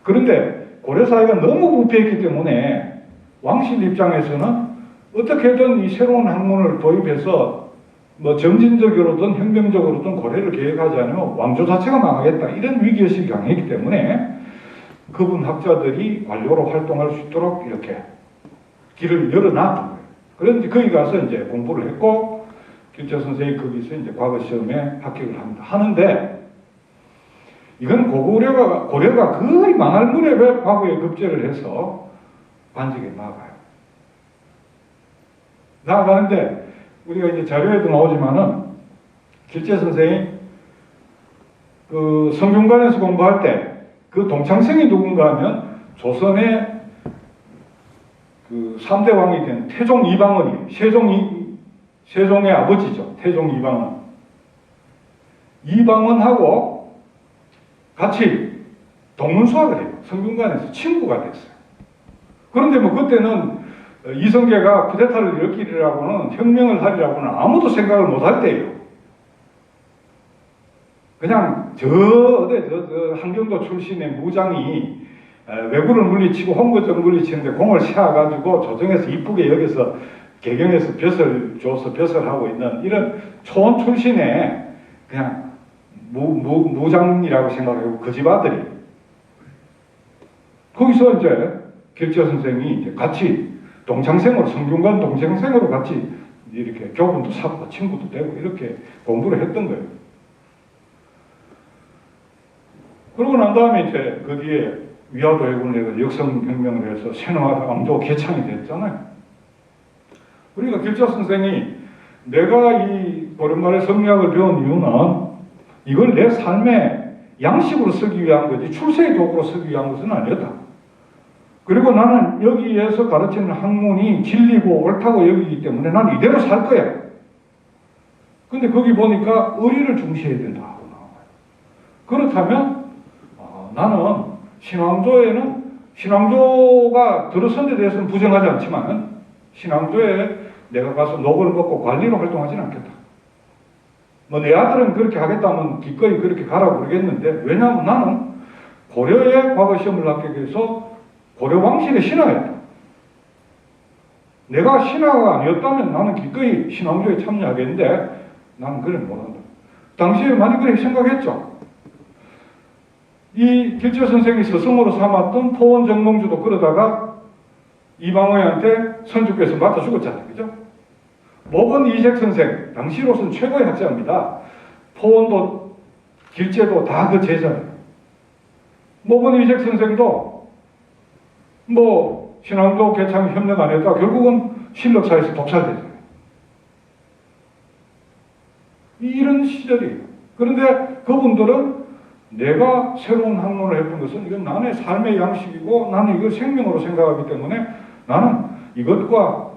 그런데 고려사회가 너무 부패했기 때문에 왕실 입장에서는 어떻게든 이 새로운 학문을 도입해서 뭐 점진적으로든 혁명적으로든 고려를 계획하지 않으면 왕조 자체가 망하겠다 이런 위기의식이 강했기 때문에 그분 학자들이 관료로 활동할 수 있도록 이렇게 길을 열어놨던 거예요. 그런데 거기 가서 이제 공부를 했고 길재 선생이 거기서 이제 과거 시험에 합격을 합니다. 하는데 이건 고려가 거의 망할 무렵에 과거에 급제를 해서 관직에 나아가는데 우리가 이제 자료에도 나오지만은 길재 선생이 그 성균관에서 공부할 때 그 동창생이 누군가 하면 조선의 그 3대 왕이 된 태종 이방원이 세종의 아버지죠. 태종 이방원. 이방원하고 같이 동문수학을 해요. 성균관에서 친구가 됐어요. 그런데 뭐 그때는 이성계가 쿠데타를 일으키리라고는 혁명을 하리라고는 아무도 생각을 못할 때예요. 그냥 저 한경도 출신의 무장이 왜구를 물리치고 홍거적을 물리치는데 공을 세워가지고 조정에서 이쁘게 여기서 개경에서 벼슬 줘서 벼슬하고 있는 이런 초원 출신의 그냥 무장이라고 생각하고 그 집 아들이 거기서 이제 길재 선생이 이제 같이 동창생으로 성균관 동창생으로 같이 이렇게 교훈도 쌓고 친구도 되고 이렇게 공부를 했던 거예요. 그러고 난 다음에 이제 그 뒤에 위화도 해군을 해서 역성혁명을 해서 세노와 왕조 개창이 됐잖아요. 그러니까 길재 선생이 내가 이 고려말의 성리학을 배운 이유는 이걸 내 삶의 양식으로 쓰기 위한 거지 출세의 도구로 쓰기 위한 것은 아니었다. 그리고 나는 여기에서 가르치는 학문이 진리고 옳다고 여기기 때문에 난 이대로 살 거야. 근데 거기 보니까 의리를 중시해야 된다 하고 나와요. 그렇다면 나는 신왕조가 들어선 데 대해서는 부정하지 않지만 신왕조에 내가 가서 녹을 먹고 관리로 활동하지는 않겠다. 뭐 내 아들은 그렇게 하겠다면 기꺼이 그렇게 가라고 그러겠는데 왜냐하면 나는 고려의 과거 시험을 합격해서 위해서 고려 왕실의 신하였다. 내가 신하가 아니었다면 나는 기꺼이 신왕조에 참여하겠는데 나는 그래 못한다. 당시에 많이 그렇게 생각했죠. 이 길재 선생이 스승으로 삼았던 포원 정몽주도 그러다가 이방원한테 선주께서 맞아 죽었잖아요. 그죠? 목은 이색 선생, 당시로서는 최고의 학자입니다. 포원도 길재도 다 그 제자예요. 목은 이색 선생도 뭐 신왕조 개창 협력 안 했다 결국은 신력사에서 독살되잖아요. 이런 시절이에요. 그런데 그분들은 내가 새로운 학문을 했던 것은 이건 나의 삶의 양식이고 나는 이걸 생명으로 생각하기 때문에 나는 이것과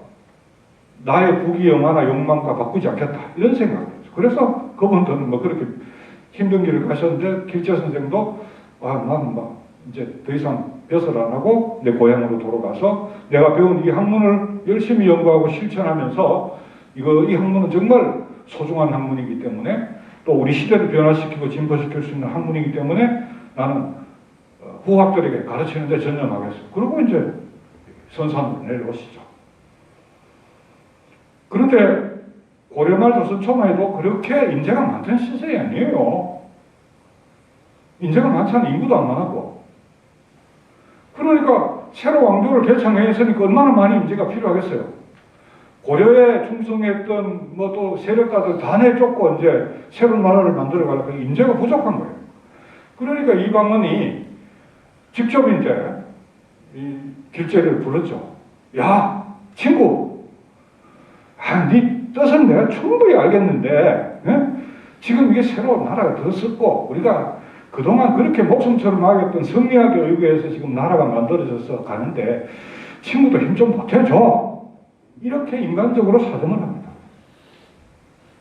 나의 부귀영화나 욕망과 바꾸지 않겠다. 이런 생각을 했죠. 그래서 그분들은 뭐 그렇게 힘든 길을 가셨는데 길재 선생도 나는 막 이제 더 이상 벼슬 안 하고 내 고향으로 돌아가서 내가 배운 이 학문을 열심히 연구하고 실천하면서 이 학문은 정말 소중한 학문이기 때문에 또 우리 시대를 변화시키고 진보시킬 수 있는 학문이기 때문에 나는 후학들에게 가르치는 데 전념하겠어. 그리고 이제 선산으로 내려오시죠. 그런데 고려말 조선 초마에도 그렇게 인재가 많던 시절이 아니에요. 인재가 많지 않은 인구도 안 많았고. 그러니까 새로 왕조를 개창했으니까 얼마나 많은 인재가 필요하겠어요. 고려에 충성했던 뭐 또 세력가들 다 내쫓고 이제 새로운 나라를 만들어 가려고 인재가 부족한 거예요. 그러니까 이방원이 직접 이제 이 길재를 불렀죠. 야, 친구, 네 뜻은 내가 충분히 알겠는데 지금 이게 새로운 나라가 들었었고 우리가 그동안 그렇게 목숨처럼 막였던 성리학에 의거해서 지금 나라가 만들어져서 가는데 친구도 힘 좀 보태줘. 이렇게 인간적으로 사정을 합니다.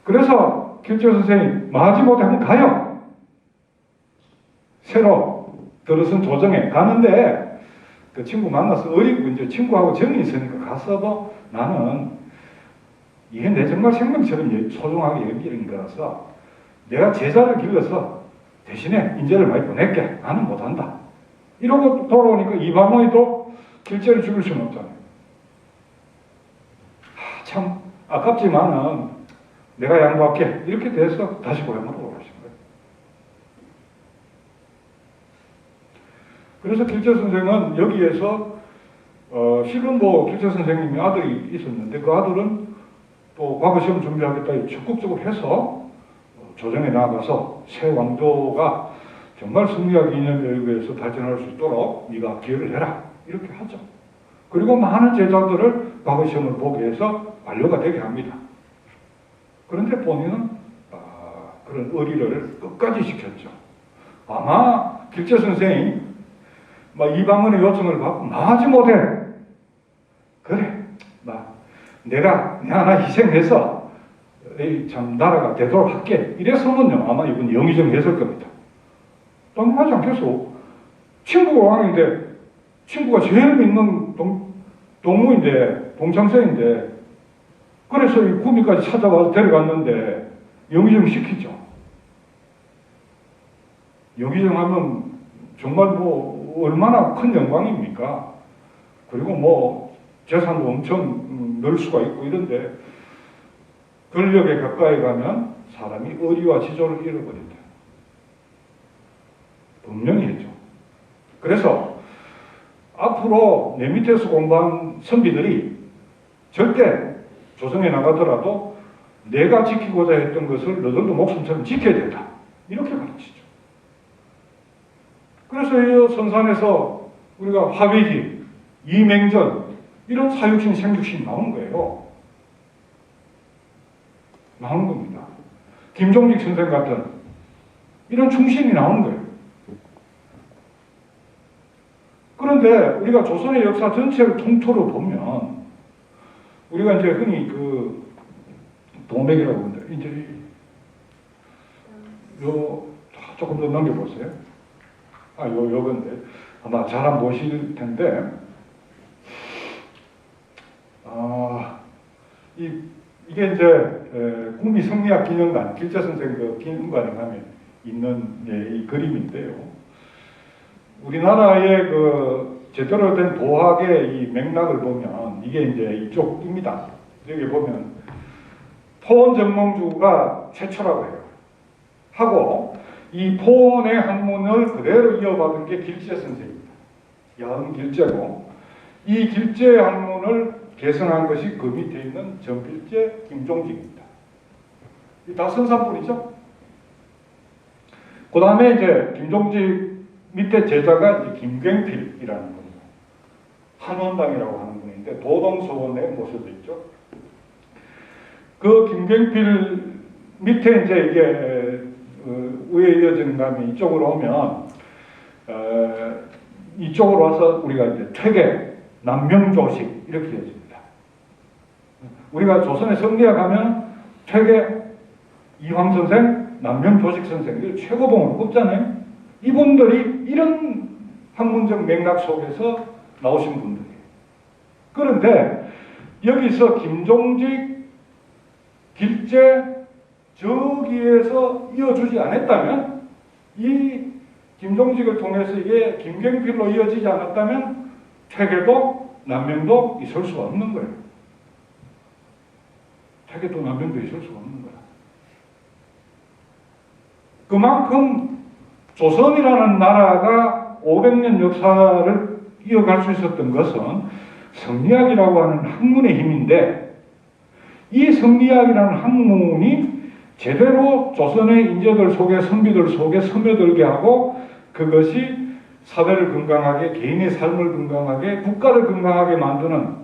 그래서 길재 선생이 마지못해 한번 가요. 새로 들어선 조정에 가는데 그 친구 만나서 어리고 이제 친구하고 정이 있으니까 가서도 나는 이게 내 정말 생명처럼 소중하게 여기는 거라서 내가 제자를 길러서 대신에 인재를 많이 보낼게. 나는 못한다. 이러고 돌아오니까 이방원이도 길재를 죽일 수는 없잖아요. 참 아깝지만은 내가 양보할게. 이렇게 돼서 다시 고향으로 돌아오신 거예요. 그래서 길재 선생은 여기에서 실은 뭐 길재 선생님이 아들이 있었는데 그 아들은 또 과거 시험 준비하겠다 적극적으로 해서 조정에 나가서 새 왕조가 정말 승리학 이념에 의해서 발전할 수 있도록 네가 기여를 해라. 이렇게 하죠. 그리고 많은 제자들을 과거 시험을 보게 해서 관료가 되게 합니다. 그런데 본인은 그런 의리를 끝까지 지켰죠. 아마 길재 선생이 막 이방원의 요청을 받고 나하지 못해. 그래, 내가 하나 희생해서 참 나라가 되도록 할게. 이래서는요 아마 이분 영의정했을 겁니다. 당연하지 않겠어. 친구가 왕인데 친구가 제일 믿는 동무인데 동창생인데 그래서 이 구미까지 찾아와서 데려갔는데 영의정 시키죠. 영의정 하면 정말 얼마나 큰 영광입니까? 그리고 재산도 엄청 늘 수가 있고 이런데 권력에 가까이 가면 사람이 의리와 지조를 잃어버린다. 분명히 했죠. 그래서 앞으로 내 밑에서 공부한 선비들이 절대 조정에 나가더라도 내가 지키고자 했던 것을 너들도 목숨처럼 지켜야 된다. 이렇게 가르치죠. 그래서 이 선산에서 우리가 화비지, 이맹전 이런 사육신, 생육신 나온 거예요. 나온 겁니다. 김종직 선생 같은 이런 충신이 나온 거예요. 그런데 우리가 조선의 역사 전체를 통틀어 보면 우리가 이제 흔히 그 도맥이라고 하는데 이제 조금 더 넘겨보세요. 요건데 아마 잘 안 보실 텐데 이게 이제 구미 성리학 기념관 길재 선생 그 기념관에 가면 있는 이 그림인데요. 우리나라의 그 제대로 된 도학의 이 맥락을 보면 이게 이제 이쪽입니다. 여기 보면 포원정몽주가 최초라고 해요. 하고 이 포원의 학문을 그대로 이어받은 게 길재 선생입니다. 야흥 길재고 이 길재 학문을 개성한 것이 그 밑에 있는 정필재, 김종직입니다. 이 다 선산분이죠. 그 다음에 이제 김종직 밑에 제자가 이제 김경필이라는 분이에요. 한원당이라고 하는 분인데 도동서원에 모셔져 있죠. 그 김경필 밑에 이제 이게 위에 이어지는 가면 이쪽으로 오면 이쪽으로 와서 우리가 이제 퇴계, 남명조식 이렇게 이어집니다. 우리가 조선의 성리학 하면 퇴계, 이황선생, 남명조식 선생들 최고봉을 꼽잖아요. 이분들이 이런 학문적 맥락 속에서 나오신 분들이에요. 그런데 여기서 김종직, 길재 저기에서 이어주지 않았다면 이 김종직을 통해서 이게 김경필로 이어지지 않았다면 퇴계도 남명도 있을 수가 없는 거예요. 퇴계도 남명도 있을 수가 없는 거야. 그만큼 조선이라는 나라가 500년 역사를 이어갈 수 있었던 것은 성리학이라고 하는 학문의 힘인데 이 성리학이라는 학문이 제대로 조선의 인재들 속에 선비들 속에 스며들게 하고 그것이 사회를 건강하게 개인의 삶을 건강하게 국가를 건강하게 만드는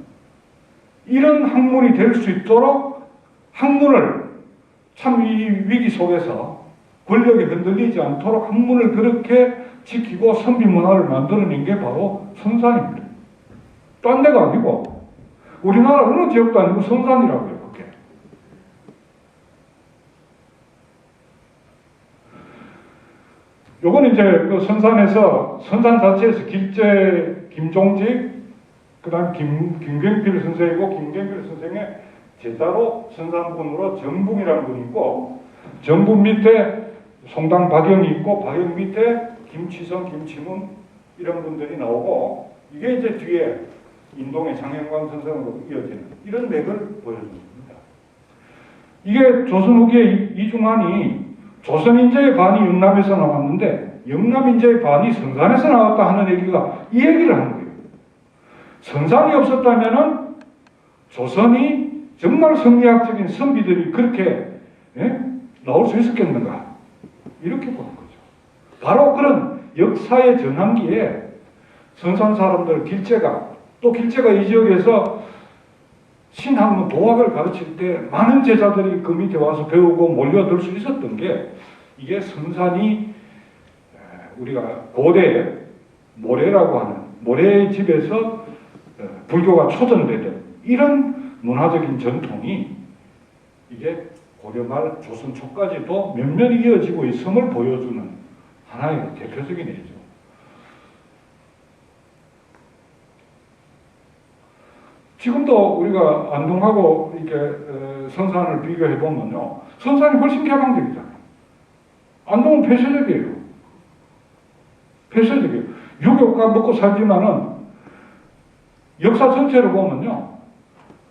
이런 학문이 될 수 있도록 학문을 참 이 위기 속에서 권력에 흔들리지 않도록 학문을 그렇게 지키고 선비 문화를 만들어낸 게 바로 선산입니다. 딴 데가 아니고 우리나라 어느 지역도 아니고 선산이라고 해요. 그게. 요건 이제 그 선산에서 선산 자체에서 길재, 김종직, 그 다음 김경필 선생이고 김경필 선생의 제자로 선산분으로 정붕이라는 분이 있고 정붕 밑에 송당 박영이 있고 박영 밑에 김치성, 김치문 이런 분들이 나오고 이게 이제 뒤에 인동의 장영광 선생으로 이어지는 이런 맥을 보여줍니다. 이게 조선 후기의 이중환이 조선 인재의 반이 영남에서 나왔는데 영남 인재의 반이 선산에서 나왔다 하는 얘기가 이 얘기를 하는 거예요. 선산이 없었다면은 조선이 정말 성리학적인 선비들이 그렇게 나올 수 있었겠는가? 이렇게 보는 거죠. 바로 그런 역사의 전환기에 선산 사람들 길재가 또 길재가 이 지역에서 신학문 도학을 가르칠 때 많은 제자들이 그 밑에 와서 배우고 몰려들 수 있었던 게 이게 성산이 우리가 고대 모래라고 하는 모래의 집에서 불교가 초전되던 이런 문화적인 전통이 이게 고려말 조선 초까지도 면면이 이어지고 있음을 보여주는 하나의 대표적인 예죠. 지금도 우리가 안동하고 이렇게 성산을 비교해 보면요, 성산이 훨씬 개방적이잖아요. 안동은 폐쇄적이에요. 폐쇄적이에요. 유교가 먹고 살지만은 역사 전체를 보면요,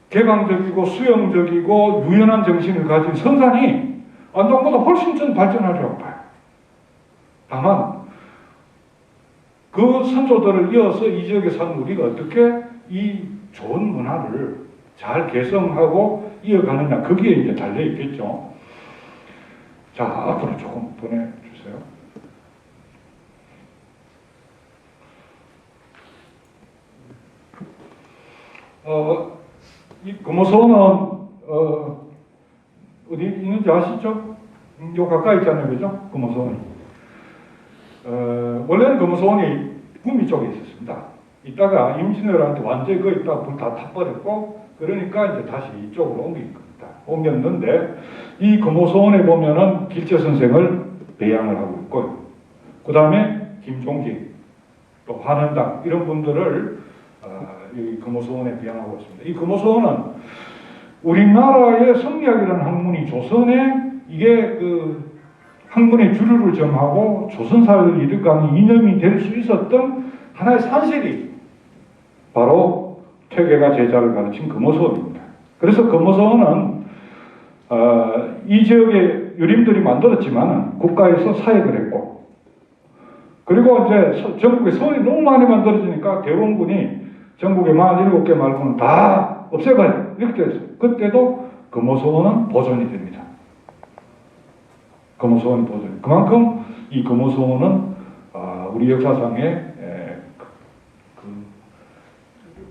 개방적이고 수용적이고 유연한 정신을 가진 성산이 안동보다 훨씬 전 발전하려고 봐요. 다만 그 선조들을 이어서 이 지역에 산 우리가 어떻게 이 좋은 문화를 잘 개성하고 이어가느냐, 거기에 이제 달려 있겠죠. 자, 앞으로 조금 보내주세요. 이 금호소는 어디 있는지 아시죠? 요 가까이 있잖아요, 그죠? 금호소원이. 원래는 금호소원이 구미 쪽에 있었습니다. 이따가 임진왜란한테 완전히 거의 다 불 다 타버렸고, 그러니까 이제 다시 이쪽으로 옮긴 겁니다. 옮겼는데, 이 금호소원에 보면은 길재 선생을 배양을 하고 있고요. 그 다음에 김종직, 또 환원당, 이런 분들을 이 금호소원에 배양하고 있습니다. 이 금호소원은 우리나라의 성리학이라는 학문이 조선에 이게 그 학문의 주류를 정하고 조선사를 이룩하는 이념이 될 수 있었던 하나의 산실이 바로 퇴계가 제자를 가르친 금호소원입니다. 그래서 금호소원은 이 지역의 유림들이 만들었지만 국가에서 사역을 했고, 그리고 이제 전국에 소원이 너무 많이 만들어지니까 대원군이 전국에 47개 말고는 다 없애버려, 이렇게 됐어요. 그때도 금호소원은 보존이 됩니다. 금호소원이 보존. 그만큼 이 금호소원은 우리 역사상에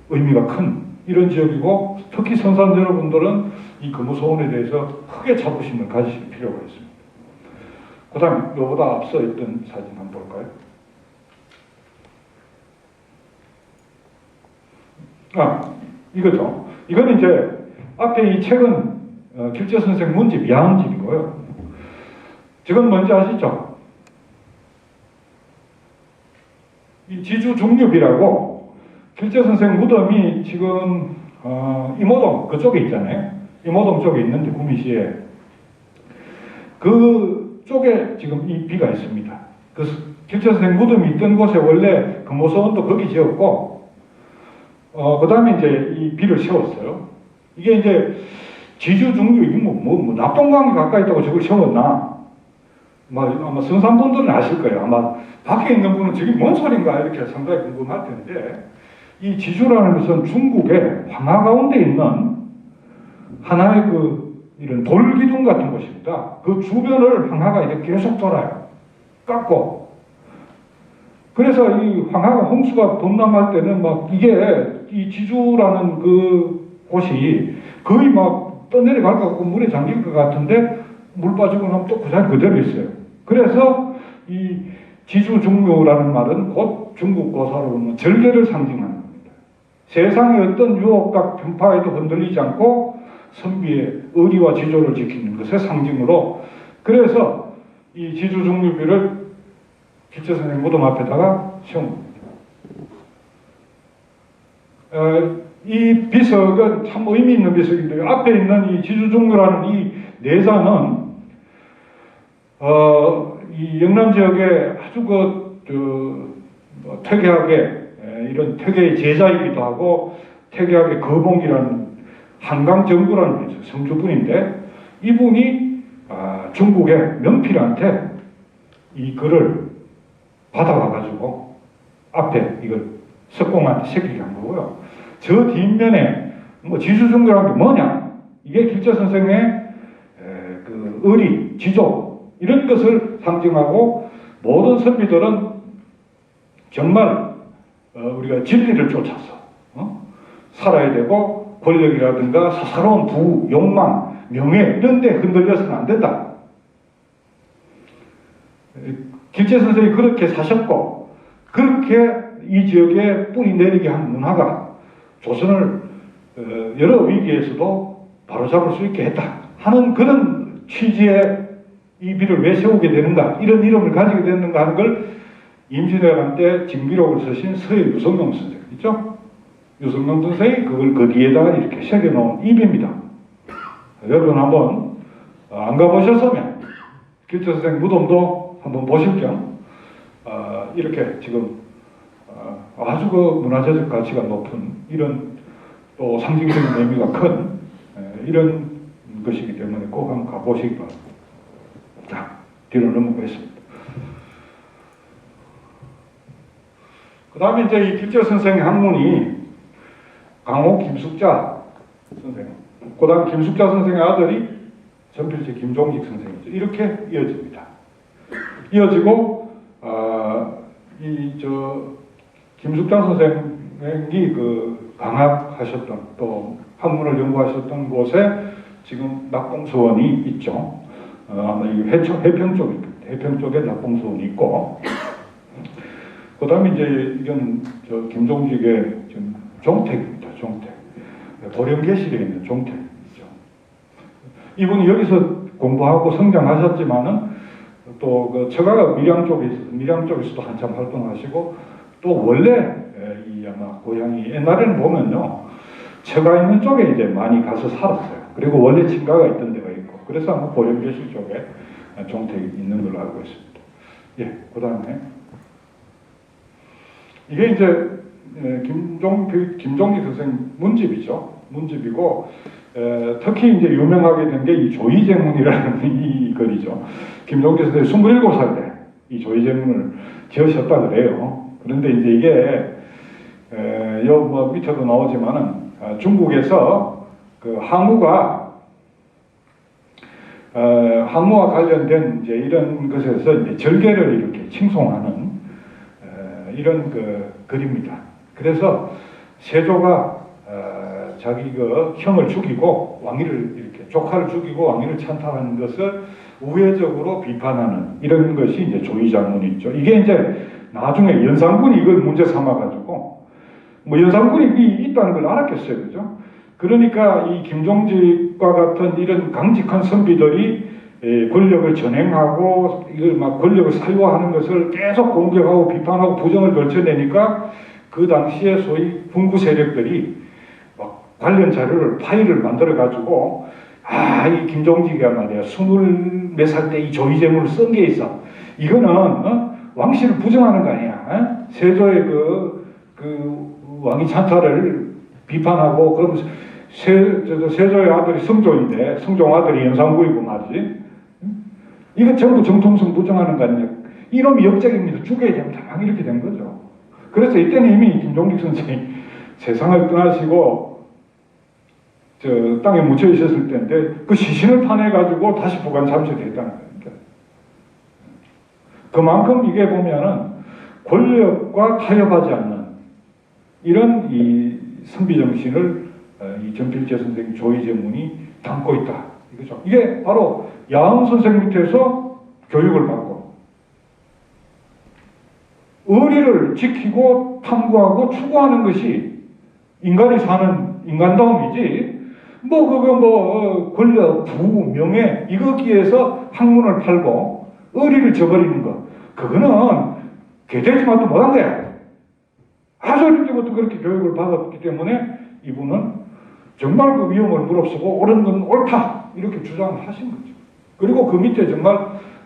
의미가 큰 이런 지역이고, 특히 성산 여러분들은 이 금호소원에 대해서 크게 자부심을 가지실 필요가 있습니다. 그 다음에 이거보다 앞서 있던 사진 한번 볼까요? 이거죠. 이거는 이제 앞에 이 책은 길재 선생 문집, 야음집이고요. 지금 뭔지 아시죠? 이 지주중립이라고 길재 선생 무덤이 지금 이모동 그쪽에 있잖아요. 이모동 쪽에 있는데, 구미시에 그 쪽에 지금 이 비가 있습니다. 그 길재 선생 무덤이 있던 곳에 원래 금호소원도 거기 지었고, 그 다음에 이제 이 비를 세웠어요. 이게 이제 지주중립이 낙동강에 가까이 있다고 저걸 세웠나? 아마 성산분들은 아실 거예요. 아마 밖에 있는 분은 저게 뭔 소린가 이렇게 상당히 궁금할 텐데, 이 지주라는 것은 중국의 황하 가운데 있는 하나의 이런 돌기둥 같은 곳입니다. 그 주변을 황하가 이렇게 계속 돌아요. 깎고. 그래서 이 황하가 홍수가 범람할 때는 이게 이 지주라는 그 곳이 거의 떠내려갈 것 같고 물에 잠길 것 같은데, 물 빠지고 나면 또 그 자리 그대로 있어요. 그래서 이 지주중묘라는 말은 곧 중국 고사로 보면 절개를 상징하는 겁니다. 세상의 어떤 유혹과 편파에도 흔들리지 않고 선비의 의리와 지조를 지키는 것의 상징으로, 그래서 이 지주중묘비를 길재 선생 무덤 앞에다가 세웁니다. 이 비석은 참 의미 있는 비석인데요. 앞에 있는 이 지주중묘라는 이 내자는 이 영남 지역에 아주 퇴계학의 이런 퇴계의 제자이기도 하고, 퇴계학의 거봉이라는 한강정구라는 분이 있어요. 성주분인데, 이분이 중국의 명필한테 이 글을 받아와가지고 앞에 이걸 석공한테 새기게 한 거고요. 저 뒷면에 지주중교라는 게 뭐냐? 이게 길재 선생의 그 의리, 지조, 이런 것을 상징하고, 모든 선비들은 정말 우리가 진리를 쫓아서 살아야 되고, 권력이라든가 사사로운 부, 욕망, 명예 이런 데 흔들려서는 안 된다. 길재 선생이 그렇게 사셨고 그렇게 이 지역에 뿌리 내리게 한 문화가 조선을 여러 위기에서도 바로잡을 수 있게 했다 하는 그런 취지의 이 비를 왜 세우게 되는가, 이런 이름을 가지게 됐는가 하는 걸 임진왜란 때 징비록을 쓰신 서해 유성룡 선생 있죠? 유성룡 선생이 그걸 그 뒤에다가 이렇게 새겨놓은 입입니다. 여러분 한번 안 가보셨으면 길재 선생 무덤도 한번 보실 겸 이렇게 지금 아주 그 문화재적 가치가 높은 이런 또 상징적인 의미가 큰 이런 것이기 때문에 꼭 한번 가보시기 바랍니다. 자, 뒤로 넘어가겠습니다. 그 다음에 이제 이 길재 선생의 학문이 강호 김숙자 선생, 그 다음 김숙자 선생의 아들이 전필재 김종직 선생이죠. 이렇게 이어집니다. 이어지고 김숙자 선생이 그 강학하셨던 또 학문을 연구하셨던 곳에 지금 낙봉수원이 있죠. 아마 이 해평 쪽에 낙봉수원이 있고, 그 다음에 이제 이건 김종직의 지금 종택입니다. 종택. 보령계실에 있는 종택이죠. 이분이 여기서 공부하고 성장하셨지만은 또 그 처가가 밀양 쪽에서도 한참 활동하시고, 또 원래 이 아마 고향이 옛날에는 보면요, 처가 있는 쪽에 이제 많이 가서 살았어요. 그리고 원래 친가가 있던 데가 있고, 그래서 아마 보령계실 쪽에 종택이 있는 걸로 알고 있습니다. 예, 그 다음에 이게 이제 김종직 선생 문집이죠. 문집이고 특히 이제 유명하게 된 게 이 조이제문이라는 이 글이죠. 김종직 선생이 27살 때 이 조이제문을 지으셨다 그래요. 그런데 이제 이게 뭐 밑에도 나오지만은 중국에서 그 항우와 관련된 이제 이런 것에서 이제 절개를 이렇게 칭송하는 이런 그 글입니다. 그래서 세조가 자기 그 형을 죽이고 왕위를 이렇게 조카를 죽이고 왕위를 찬탈하는 것을 우회적으로 비판하는 이런 것이 이제 조이장문이죠. 이게 이제 나중에 연산군이 이걸 문제 삼아가지고 뭐 연산군이 있다는 걸 알았겠어요, 그죠? 그러니까 이 김종직과 같은 이런 강직한 선비들이 권력을 전행하고 이걸 막 권력을 사유화하는 것을 계속 공격하고 비판하고 부정을 걸쳐내니까 그 당시에 소위 군부 세력들이 막 관련 자료를 파일을 만들어 가지고 이 김종직이가 말이야 20몇 살 때 이 조이제문을 쓴 게 있어. 이거는 왕실을 부정하는 거 아니야. 세조의 그 왕위 찬탈을 비판하고 그러면서 세조의 아들이 성종인데 성종 아들이 연산군이고 말이지. 이거 전부 정통성 부정하는 거 아니냐. 이놈이 역적입니다. 죽여야 됩니다. 막 이렇게 된 거죠. 그래서 이때는 이미 김종직 선생이 세상을 떠나시고 땅에 묻혀 있었을 때인데 그 시신을 파내가지고 다시 부관 잠수됐다는 겁니다. 그만큼 이게 보면은 권력과 타협하지 않는 이런 이 선비 정신을 이 전필재 선생 조이제문이 담고 있다. 이거죠. 이게 바로 야흥 선생 밑에서 교육을 받고 의리를 지키고 탐구하고 추구하는 것이 인간이 사는 인간다움이지. 권력, 부, 명예 이거기에서 학문을 팔고 의리를 저버리는 거 그거는 개돼지맛도 못한 거야. 아주 어릴 때부터 그렇게 교육을 받았기 때문에 이분은 정말 그 위험을 무릅쓰고 옳은 건 옳다 이렇게 주장을 하신 거죠. 그리고 그 밑에 정말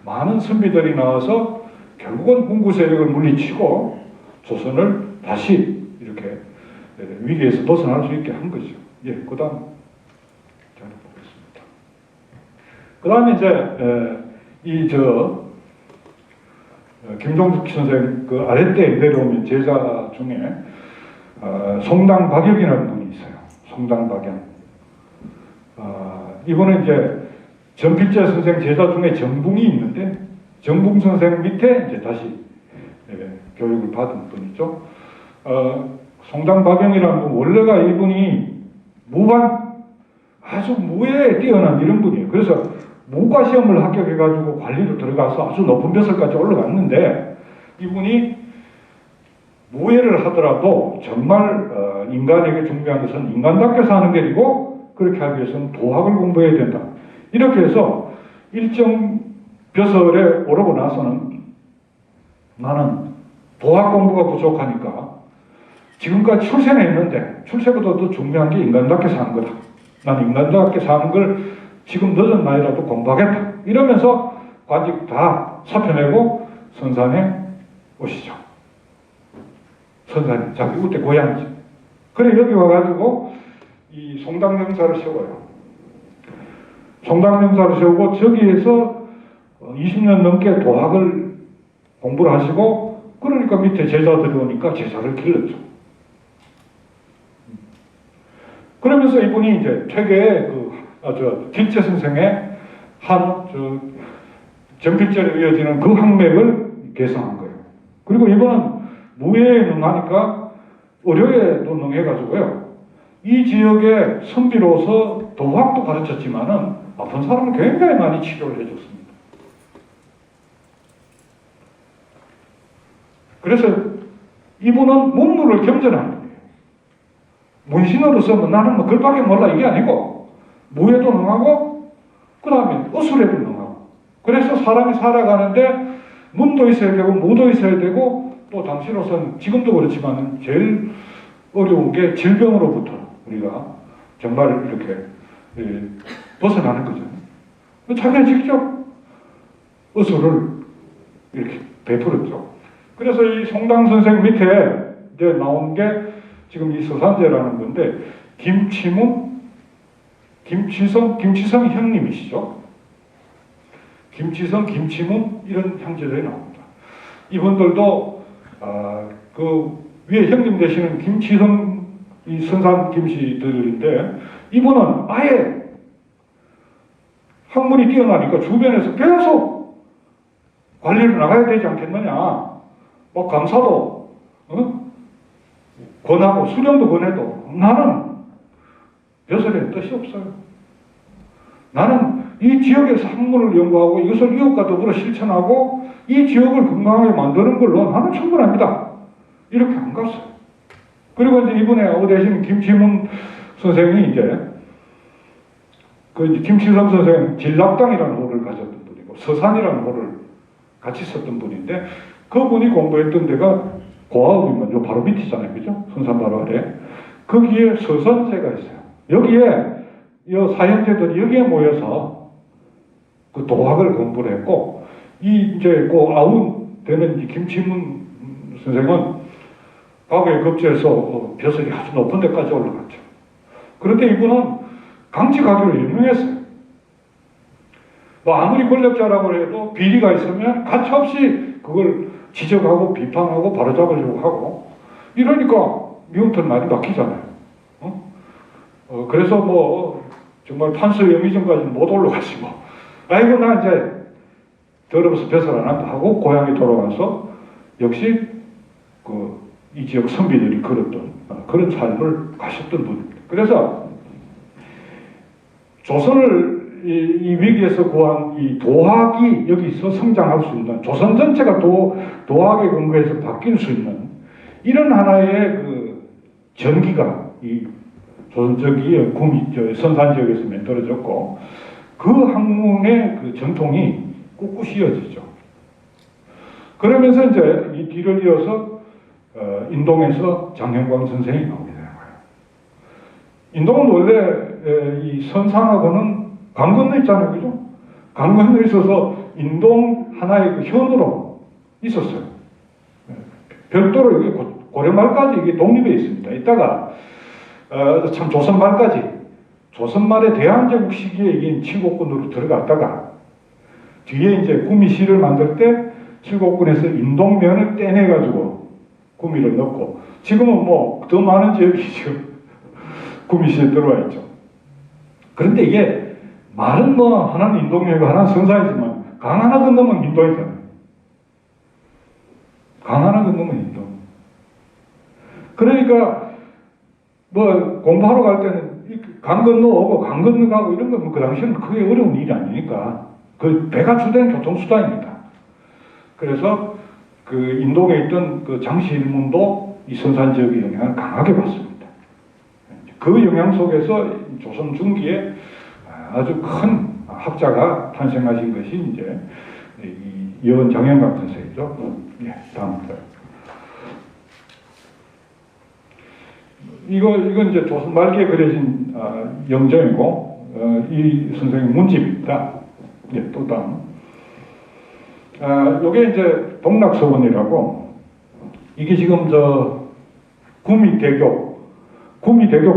많은 선비들이 나와서 결국은 군부 세력을 물리치고 조선을 다시 이렇게 위기에서 벗어날 수 있게 한 거죠. 예, 그 다음 보겠습니다. 그 다음에 이제 김종직 선생 그 아랫대에 내려오면 제자 중에 송당 박역이라는 분이 있어요. 송당 박역. 이번에 이제 전필재 선생 제자 중에 정붕이 있는데 정붕 선생 밑에 이제 다시 교육을 받은 분이죠. 송당 박영이라는 분 원래가 이분이 아주 무예에 뛰어난 이런 분이에요. 그래서 무과 시험을 합격해가지고 관리로 들어가서 아주 높은 벼슬까지 올라갔는데 이분이 무예를 하더라도 정말 인간에게 중요한 것은 인간답게 사는 게 아니고 그렇게 하기 위해서는 도학을 공부해야 된다. 이렇게 해서 일정 벼슬에 오르고 나서는 나는 도학 공부가 부족하니까 지금까지 출세는 했는데 출세보다 더 중요한 게 인간답게 사는 거다. 나는 인간답게 사는 걸 지금 늦은 나이라도 공부하겠다. 이러면서 관직 다 사표내고 선산에 오시죠. 선산에 자기 그때 고향이죠. 그래 여기 와가지고 이 송당명사를 세워요. 송당명사를 세우고 저기에서 20년 넘게 도학을 공부를 하시고 그러니까 밑에 제자들이 오니까 제자를 길렀죠. 그러면서 이분이 이제 퇴계의 길채 선생의 정필절에 이어지는 그 학맥을 개성한 거예요. 그리고 이분은 무예에 능하니까 의료에도 능해가지고요. 이 지역의 선비로서 도학도 가르쳤지만은 아픈 사람을 굉장히 많이 치료를 해줬습니다. 그래서 이분은 문무를 겸전하는 거예요. 문신으로서 나는 뭐 글밖에 몰라 이게 아니고 무예도 능하고 그 다음에 어술에도 능하고 그래서 사람이 살아가는데 문도 있어야 되고 무도 있어야 되고 또 당시로서는 지금도 그렇지만 제일 어려운 게 질병으로부터 우리가 정말 이렇게 벗어나는 거잖아요. 자기가 직접 어술을 이렇게 베풀었죠. 그래서 이 송당 선생 밑에 이제 나온 게 지금 이 서산제라는 건데 김치문, 김치성 형님이시죠. 김치성, 김치문 이런 형제들이 나옵니다. 이분들도 그 위에 형님 되시는 김치성 이 선산 김씨들인데 이분은 아예 학문이 뛰어나니까 주변에서 계속 관리를 나가야 되지 않겠느냐. 뭐 강사도 권하고 수령도 권해도 나는 벼슬에 뜻이 없어요. 나는 이 지역에서 학문을 연구하고 이것을 이웃과 더불어 실천하고 이 지역을 건강하게 만드는 걸로 나는 충분합니다. 이렇게 안 갔어요. 그리고 이제 이번에 어디신 김치문 선생이 이제 김치성 선생 진락당이라는 호를 가졌던 분이고 서산이라는 호를 같이 썼던 분인데 그분이 공부했던 데가 고아읍이면 요 바로 밑이잖아요. 그죠? 선산 바로 아래. 거기에 서산제가 있어요. 여기에 이 사형제들이 여기에 모여서 그 도학을 공부를 했고 이제 그 아운 되는 김치문 선생은 과거에 급제해서 벼슬이 아주 높은 데까지 올라갔죠. 그런데 이분은 강직하기로 유명했어요. 뭐 아무리 권력자라고 해도 비리가 있으면 가차없이 그걸 지적하고 비판하고 바로잡으려고 하고 이러니까 미운털 많이 막히잖아요. 그래서 뭐 정말 판서 영의정까지는 못 올라가시고 아이고 나 이제 더러워서 벼슬 안 한다 하고 고향에 돌아와서 역시 이 지역 선비들이 걸었던 그런 삶을 가셨던 분입니다. 그래서 조선을 이 위기에서 구한 이 도학이 여기서 성장할 수 있는 조선 전체가 도학의 근거에서 바뀔 수 있는 이런 하나의 그 전기가 이 조선 전기의 선산 지역에서 만들어졌고 그 학문의 그 전통이 꿋꿋이 이어지죠. 그러면서 이제 이 뒤를 이어서 인동에서 장현광 선생이 나오게 되는 거예요. 인동은 원래 이 선산하고는 강 건너 있잖아요. 그죠? 강 건너 있어서 인동 하나의 그 현으로 있었어요. 별도로 이게 고려말까지 이게 독립해 있습니다. 이따가 참 조선말의 대한제국 시기에 이게 칠곡군으로 들어갔다가 뒤에 이제 구미시를 만들 때 칠곡군에서 인동면을 떼내가지고 구미를 넣고 지금은 뭐 더 많은 지역이 지금 구미시에 들어와 있죠. 그런데 이게 말은 뭐 하나는 인동이고 하나는 선산이지만 강 하나 건너면 인동이잖아요. 강 하나 건너면 인동. 그러니까 뭐 공부하러 갈 때는 강 건너오고 강 건너가고 이런 건 뭐 그 당시에는 크게 어려운 일이 아니니까 그 배가 주된 교통수단입니다. 그래서 그 인동에 있던 그 장씨 일문도 이 선산 지역의 영향을 강하게 받습니다. 그 영향 속에서 조선 중기에 아주 큰 학자가 탄생하신 것이 이제 이 여원 장영각 선생이죠. 예, 다음부터. 이건 이제 조선 말기에 그려진 영정이고, 이 선생의 문집입니다. 예, 또 다음. 요게 이제 동락서원이라고, 이게 지금 구미대교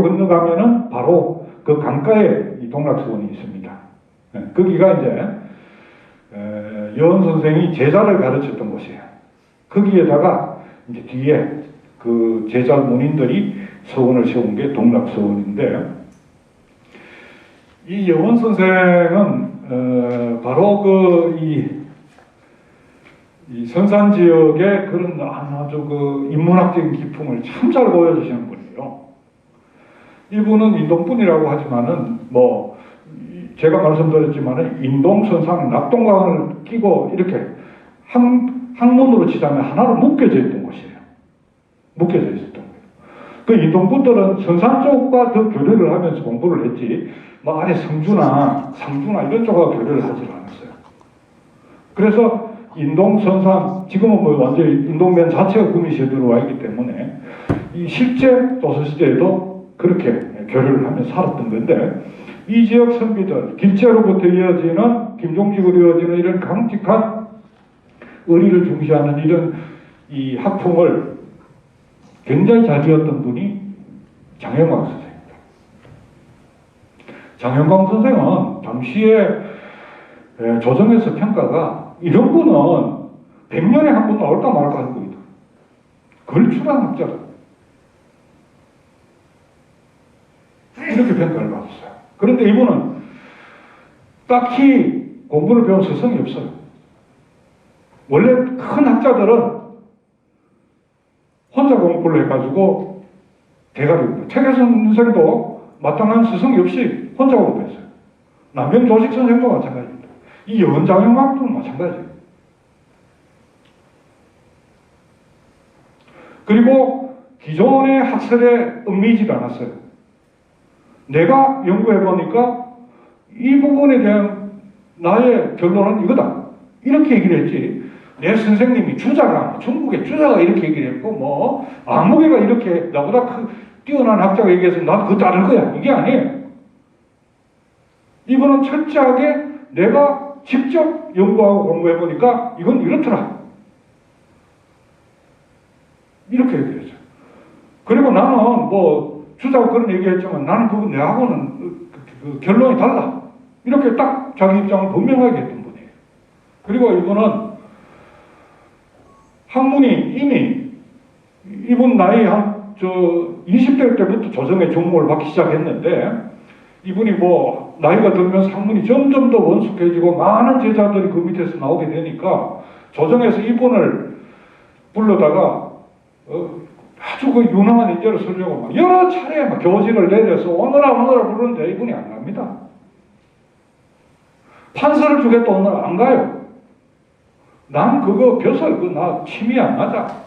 건너가면은 바로 그 강가에 이 동락서원이 있습니다. 예, 거기가 이제, 여원 선생이 제자를 가르쳤던 곳이에요. 거기에다가 이제 뒤에 그 제자 문인들이 서원을 세운 게 동락서원인데, 이 여원 선생은 바로 이 선산 지역의 그런 아주 그 인문학적인 기풍을 참 잘 보여주시는 분이에요. 이분은 인동분이라고 하지만은 뭐 제가 말씀드렸지만은 인동, 선산, 낙동강을 끼고 이렇게 학문으로 치자면 하나로 묶여져 있던 곳이에요. 묶여져 있었던 거예요. 그 인동분들은 선산 쪽과 더 교류를 하면서 공부를 했지, 뭐 아래 상주나 이런 쪽과 교류를 하지 않았어요. 그래서 인동, 선산, 지금은 뭐 완전히 인동면 자체가 구미시에 들어와 있기 때문에 이 실제 조선시대에도 그렇게 교류를 하며 살았던 건데, 이 지역 선비들, 길제로부터 이어지는, 김종직으로 이어지는 이런 강직한 의리를 중시하는 이런 이 학풍을 굉장히 잘 지었던 분이 장영광 선생입니다. 장영광 선생은 당시에 조정에서 평가가 이런 분은 100년에 한 번 나올까 말까 하는 분이다. 걸출한 학자다. 이렇게 평가를 받았어요. 그런데 이분은 딱히 공부를 배운 스승이 없어요. 원래 큰 학자들은 혼자 공부를 해가지고 대가리입니다. 최계선 선생도 마땅한 스승이 없이 혼자 공부했어요. 남병조식 선생도 마찬가지입니다. 이 여원장영학도 마찬가지예요. 그리고 기존의 학설에 얽매이지 않았어요. 내가 연구해보니까 이 부분에 대한 나의 결론은 이거다. 이렇게 얘기를 했지. 내 선생님이 주자가, 중국의 주자가 이렇게 얘기를 했고, 뭐, 아무개가 이렇게 나보다 뛰어난 학자가 얘기해서 나도 그거 따를 거야. 이게 아니에요. 이분은 철저하게 내가 직접 연구하고 공부해보니까 이건 이렇더라. 이렇게 얘기했죠. 그리고 나는 뭐, 주자가 그런 얘기했지만 나는 그거 내하고는 그 결론이 달라. 이렇게 딱 자기 입장을 분명하게 했던 분이에요. 그리고 이분은 학문이 이미 이분 나이 한 20대 때부터 조정에 종목을 받기 시작했는데, 이분이 뭐 나이가 들면서 학문이 점점 더 원숙해지고 많은 제자들이 그 밑에서 나오게 되니까 조정에서 이분을 불러다가 아주 그 유능한 인재를 쓰려고 막 여러 차례 막 교지를 내려서 오너라 부르는데 이분이 안 갑니다. 판서를 주겠다 오너라 안 가요. 난 그거 벼슬 나 침이 안 맞아.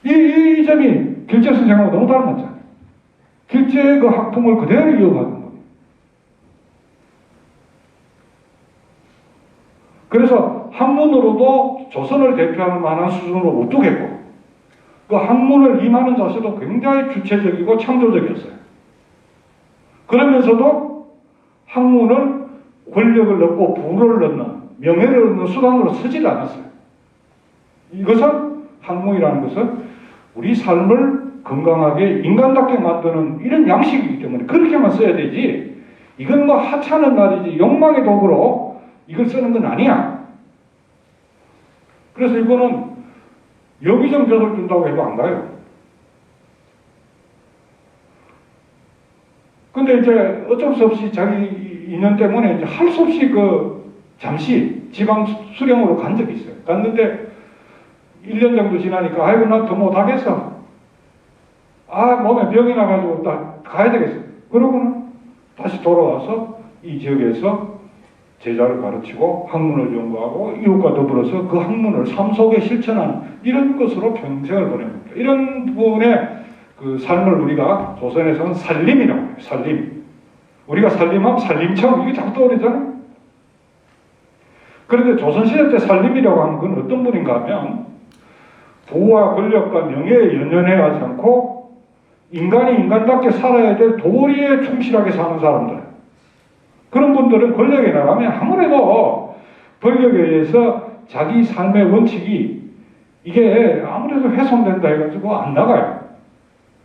이 점이 길제 선생하고 너무 닮았잖아요. 길제의 그 학풍을 그대로 이어가는 거예요. 그래서 학문으로도 조선을 대표하는 만한 수준으로 우뚝했고, 그 학문을 임하는 자세도 굉장히 주체적이고 창조적이었어요. 그러면서도 학문을 권력을 얻고 부를 얻는, 명예를 얻는 수단으로 쓰질 않았어요. 이것은 학문이라는 것은 우리 삶을 건강하게 인간답게 만드는 이런 양식이기 때문에 그렇게만 써야 되지, 이건 뭐 하찮은 말이지 욕망의 도구로 이걸 쓰는 건 아니야. 그래서 이거는 여기좀 벼슬 준다고 해도 안 가요. 근데 이제 어쩔 수 없이 자기 인연 때문에 이제 할 수 없이 잠시 지방 수령으로 간 적이 있어요. 갔는데 1년 정도 지나니까 아이고 나 더 못하겠어. 몸에 병이 나가지고 딱 가야 되겠어. 그러고는 다시 돌아와서 이 지역에서 제자를 가르치고 학문을 연구하고 이웃과 더불어서 그 학문을 삶 속에 실천하는 이런 것으로 평생을 보냅니다. 이런 분의 그 삶을 우리가 조선에서는 살림이라고 해요. 살림. 우리가 살림하면 살림처럼 이게 자꾸 떠오르잖아요. 그런데 조선시대 때 살림이라고 하는 건 어떤 분인가 하면 부와 권력과 명예에 연연해하지 않고 인간이 인간답게 살아야 될 도리에 충실하게 사는 사람들. 그런 분들은 권력에 나가면 아무래도 권력에 의해서 자기 삶의 원칙이 이게 아무래도 훼손된다 해가지고 안 나가요.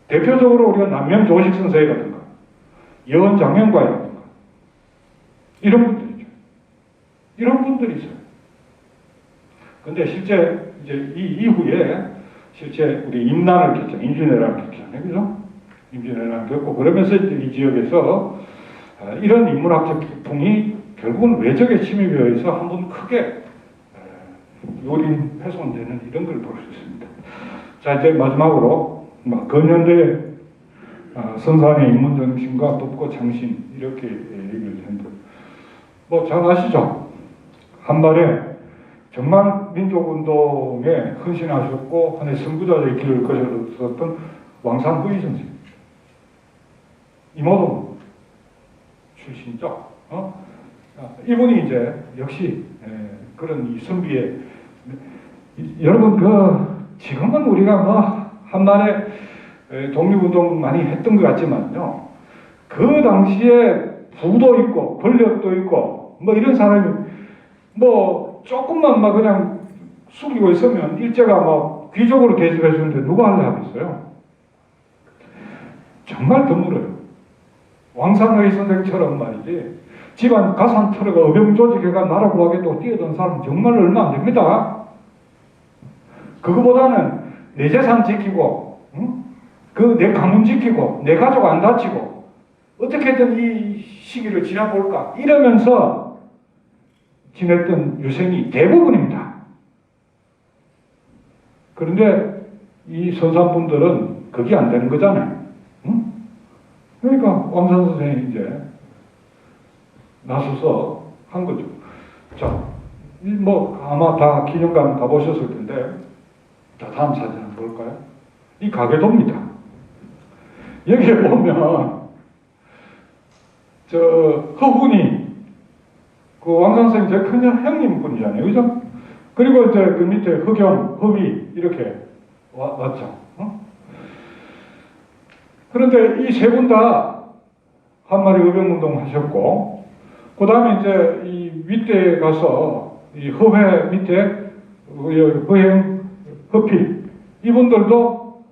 대표적으로 우리가 남명조식 선생이라든가 여원장명과라든가 이런 분들이죠. 이런 분들이 있어요. 근데 실제 이제 이 이후에 실제 우리 임난을 겪죠. 임진왜란을 겪잖아요. 그죠? 임진왜란을 겪고 그러면서 이제 이 지역에서 이런 인문학적 기풍이 결국은 외적의 침입에 의해서 한번 크게 요린 훼손되는 이런 걸 볼 수 있습니다. 자, 이제 마지막으로 근현대 선산의 인문정신과 법고 창신 이렇게 얘기를 했는데 잘 아시죠? 한발에 정말 민족운동에 헌신하셨고 하나의 선구자의 길을 거셨던 왕산부의 선생 이모동 출신이죠. 이분이 이제 역시 그런 이 선비의 여러분 지금은 우리가 한말에 독립운동 많이 했던 것 같지만요. 그 당시에 부도 있고 권력도 있고 이런 사람이 조금만 그냥 숙이고 있으면 일제가 귀족으로 대접해 주는데 누가 하려 하겠어요? 정말 드물어요. 왕산의 선생처럼 말이지 집안 가산 털어가 의병조직해가 나라 구하겠다고 뛰어든 사람 정말 얼마 안 됩니다. 그거보다는 내 재산 지키고 내 가문 지키고 내 가족 안 다치고 어떻게든 이 시기를 지나볼까 이러면서 지냈던 유생이 대부분입니다. 그런데 이 선산분들은 그게 안 되는 거잖아요. 그러니까 왕산 선생이 이제 나서서 한 거죠. 자, 아마 다 기념관 가보셨을 텐데, 자, 다음 사진 한번 볼까요? 이 가계도입니다. 여기에 보면, 허훈이, 그 왕산 선생님 제 큰 형님 분이잖아요. 그죠? 그리고 이제 그 밑에 허경, 허비, 이렇게 왔죠. 그런데 이 세 분 다 한마리 의병운동 하셨고, 그 다음에 이제 이 밑에 가서 이 허회 밑에 허행, 허필 이분들도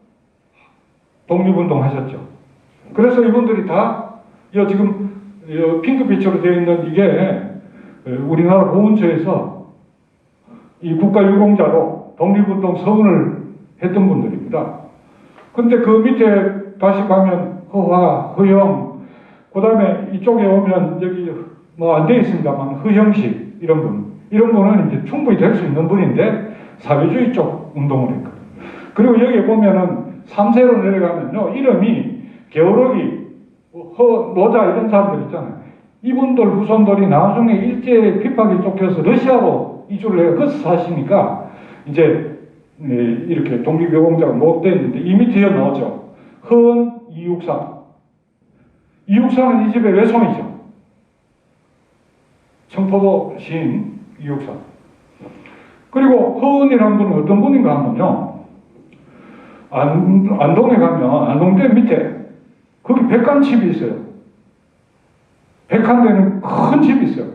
독립운동 하셨죠. 그래서 이분들이 다 지금 핑크빛으로 되어 있는 이게 우리나라 보훈처에서 이 국가유공자로 독립운동 서훈을 했던 분들입니다. 근데 그 밑에 다시 가면 허화, 허영, 그 다음에 이쪽에 오면 여기 안 되어 있습니다만 허형식 이런 분은 이제 충분히 될 수 있는 분인데 사회주의 쪽 운동을 했거든요. 그리고 여기 보면은 3세로 내려가면요 이름이 게오르기, 노자 이런 사람들 있잖아요. 이분들 후손들이 나중에 일제 핍박에 쫓겨서 러시아로 이주를 해서 거기서 사시니까 이제 이렇게 독립유공자가 못 됐는데 이 밑에 나오죠. 허은 이육상. 이육상은 이 집의 외손이죠. 청포도 시인 이육상. 그리고 허은이라는 분은 어떤 분인가 하면요. 안동에 가면 안동댐 밑에 거기 백간집이 있어요. 백한대는 큰 집이 있어요.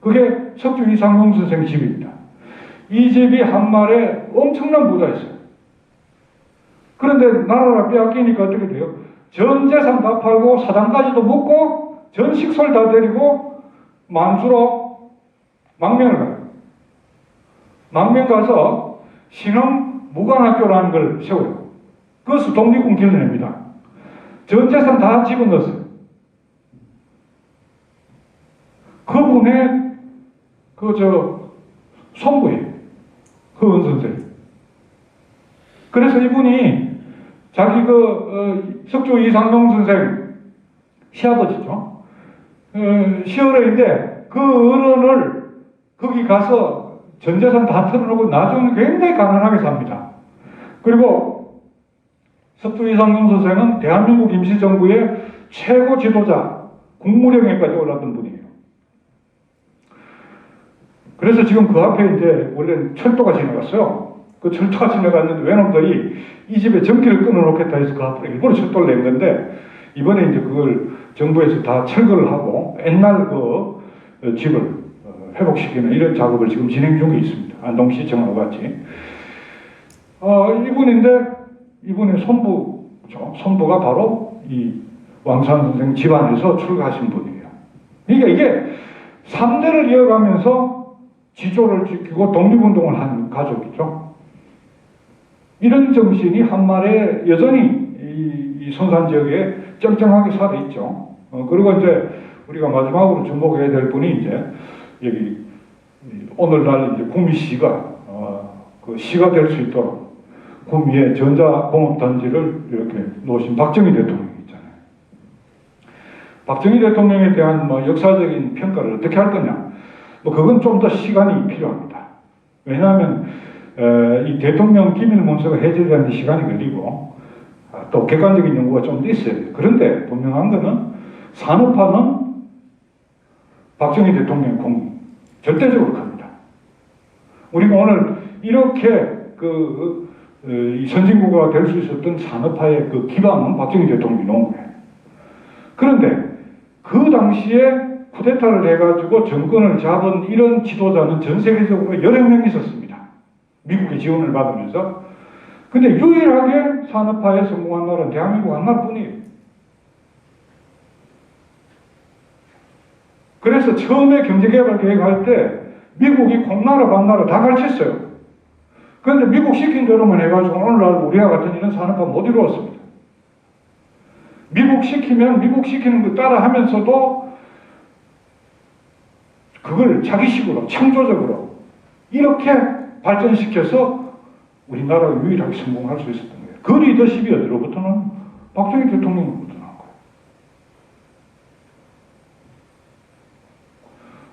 그게 석주 이상용 선생 집입니다. 이 집이 한말에 엄청난 부자였어요. 그런데 나라를 빼앗기니까 어떻게 돼요? 전 재산 다 팔고 사당까지도 먹고 전 식솔 다 데리고 만주로 망명을 가요. 망명 가서 신흥 무관학교라는 걸 세워요. 그것을 독립군 길러냅니다. 전 재산 다 집어넣었어요. 그분의 손부예요. 허은 선생. 그래서 이분이 자기 석조 이상용 선생 시아버지죠. 시어른인데 그 어른을 거기 가서 전 재산 다 털어놓고 나중에는 굉장히 가난하게 삽니다. 그리고 석조 이상용 선생은 대한민국 임시정부의 최고 지도자, 국무령에까지 올랐던 분이에요. 그래서 지금 그 앞에 이제 원래 철도가 지나갔어요. 그 철도가 지나갔는데 외놈들이 이 집에 전기를 끊어놓겠다 해서 그 앞으로 일부러 철도를 낸 건데 이번에 이제 그걸 정부에서 다 철거를 하고 옛날 그 집을 회복시키는 이런 작업을 지금 진행 중에 있습니다. 안동시청하고 같이. 이분의 손부죠. 손부가 바로 이 왕산 선생 집안에서 출가하신 분이에요. 그러니까 이게 3대를 이어가면서 지조를 지키고 독립운동을 한 가족이죠. 이런 정신이 한말에 여전히 이 선산 지역에 쩡쩡하게 살아있죠. 그리고 이제 우리가 마지막으로 주목해야 될 분이 이제 여기 오늘날 이제 구미시가 그 시가 될 수 있도록 구미에 전자공업단지를 이렇게 놓으신 박정희 대통령이 있잖아요. 박정희 대통령에 대한 역사적인 평가를 어떻게 할 거냐? 그건 좀 더 시간이 필요합니다. 왜냐하면 이 대통령 기밀 문서가 해제되는 시간이 걸리고 또 객관적인 연구가 좀 더 있어야 돼요. 그런데 분명한 거는 산업화는 박정희 대통령의 공이 절대적으로 큽니다. 우리가 오늘 이렇게 이 선진국가가 될 수 있었던 산업화의 그 기반은 박정희 대통령이 놓은 거예요. 그런데 그 당시에 쿠데타를 해가지고 정권을 잡은 이런 지도자는 전 세계적으로 여러 명 있었습니다. 미국의 지원을 받으면서. 근데 유일하게 산업화에 성공한 나라는 대한민국 한 나라뿐이에요. 그래서 처음에 경제개발 계획할 때 미국이 콩나라 반나라 다 가르쳤어요. 그런데 미국 시킨 대로만 해가지고 오늘날 우리와 같은 이런 산업화 못 이루었습니다. 미국 시키면 미국 시키는 거 따라 하면서도 그걸 자기식으로 창조적으로 이렇게 발전시켜서 우리나라가 유일하게 성공할 수 있었던 거예요. 그 리더십이 어디로부터는 박정희 대통령으로부터 나온 거예요.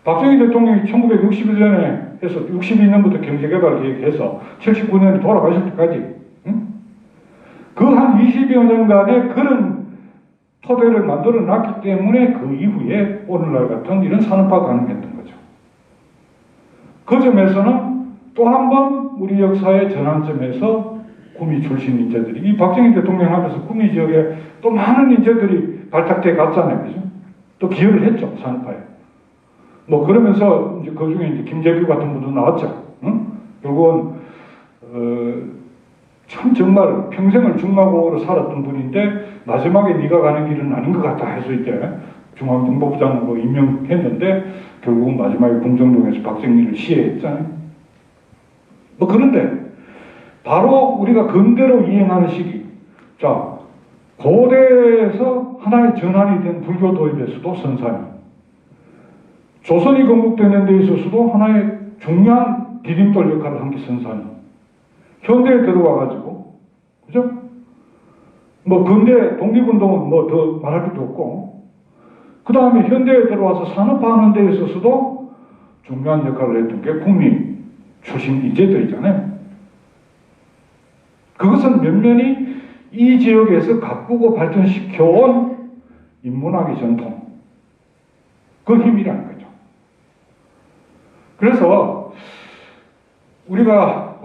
박정희 대통령이 1961년에 해서 62년부터 경제개발 계획해서 79년에 돌아가실 때까지 그 한 20여 년간의 그런 토대를 만들어 놨기 때문에 그 이후에 오늘날 같은 이런 산업화가 가능했던 거죠. 그 점에서는 또 한 번 우리 역사의 전환점에서 구미 출신 인재들이 이 박정희 대통령 하면서 구미 지역에 또 많은 인재들이 발탁돼 갔잖아요. 그죠? 또 기여를 했죠. 산업화에. 그러면서 이제 그 중에 이제 김재규 같은 분도 나왔죠. 결국은 참 정말 평생을 중마고로 살았던 분인데 마지막에 네가 가는 길은 아닌 것 같다 해서 이제 중앙정보부장으로 임명했는데 결국은 마지막에 궁정동에서 박정희를 시해했잖아요. 그런데 바로 우리가 근대로 이행하는 시기, 자 고대에서 하나의 전환이 된 불교 도입에서도 선산이, 조선이 건국되는 데 있어서도 하나의 중요한 디딤돌 역할을 한 게 선산이, 현대에 들어와가지고, 그죠? 근대 독립운동은 더 말할 것도 없고, 그 다음에 현대에 들어와서 산업화하는 데 있어서도 중요한 역할을 했던 게 구미 출신 인재들이잖아요. 그것은 면면이 이 지역에서 가꾸고 발전시켜온 인문학의 전통, 그 힘이라는 거죠. 그래서 우리가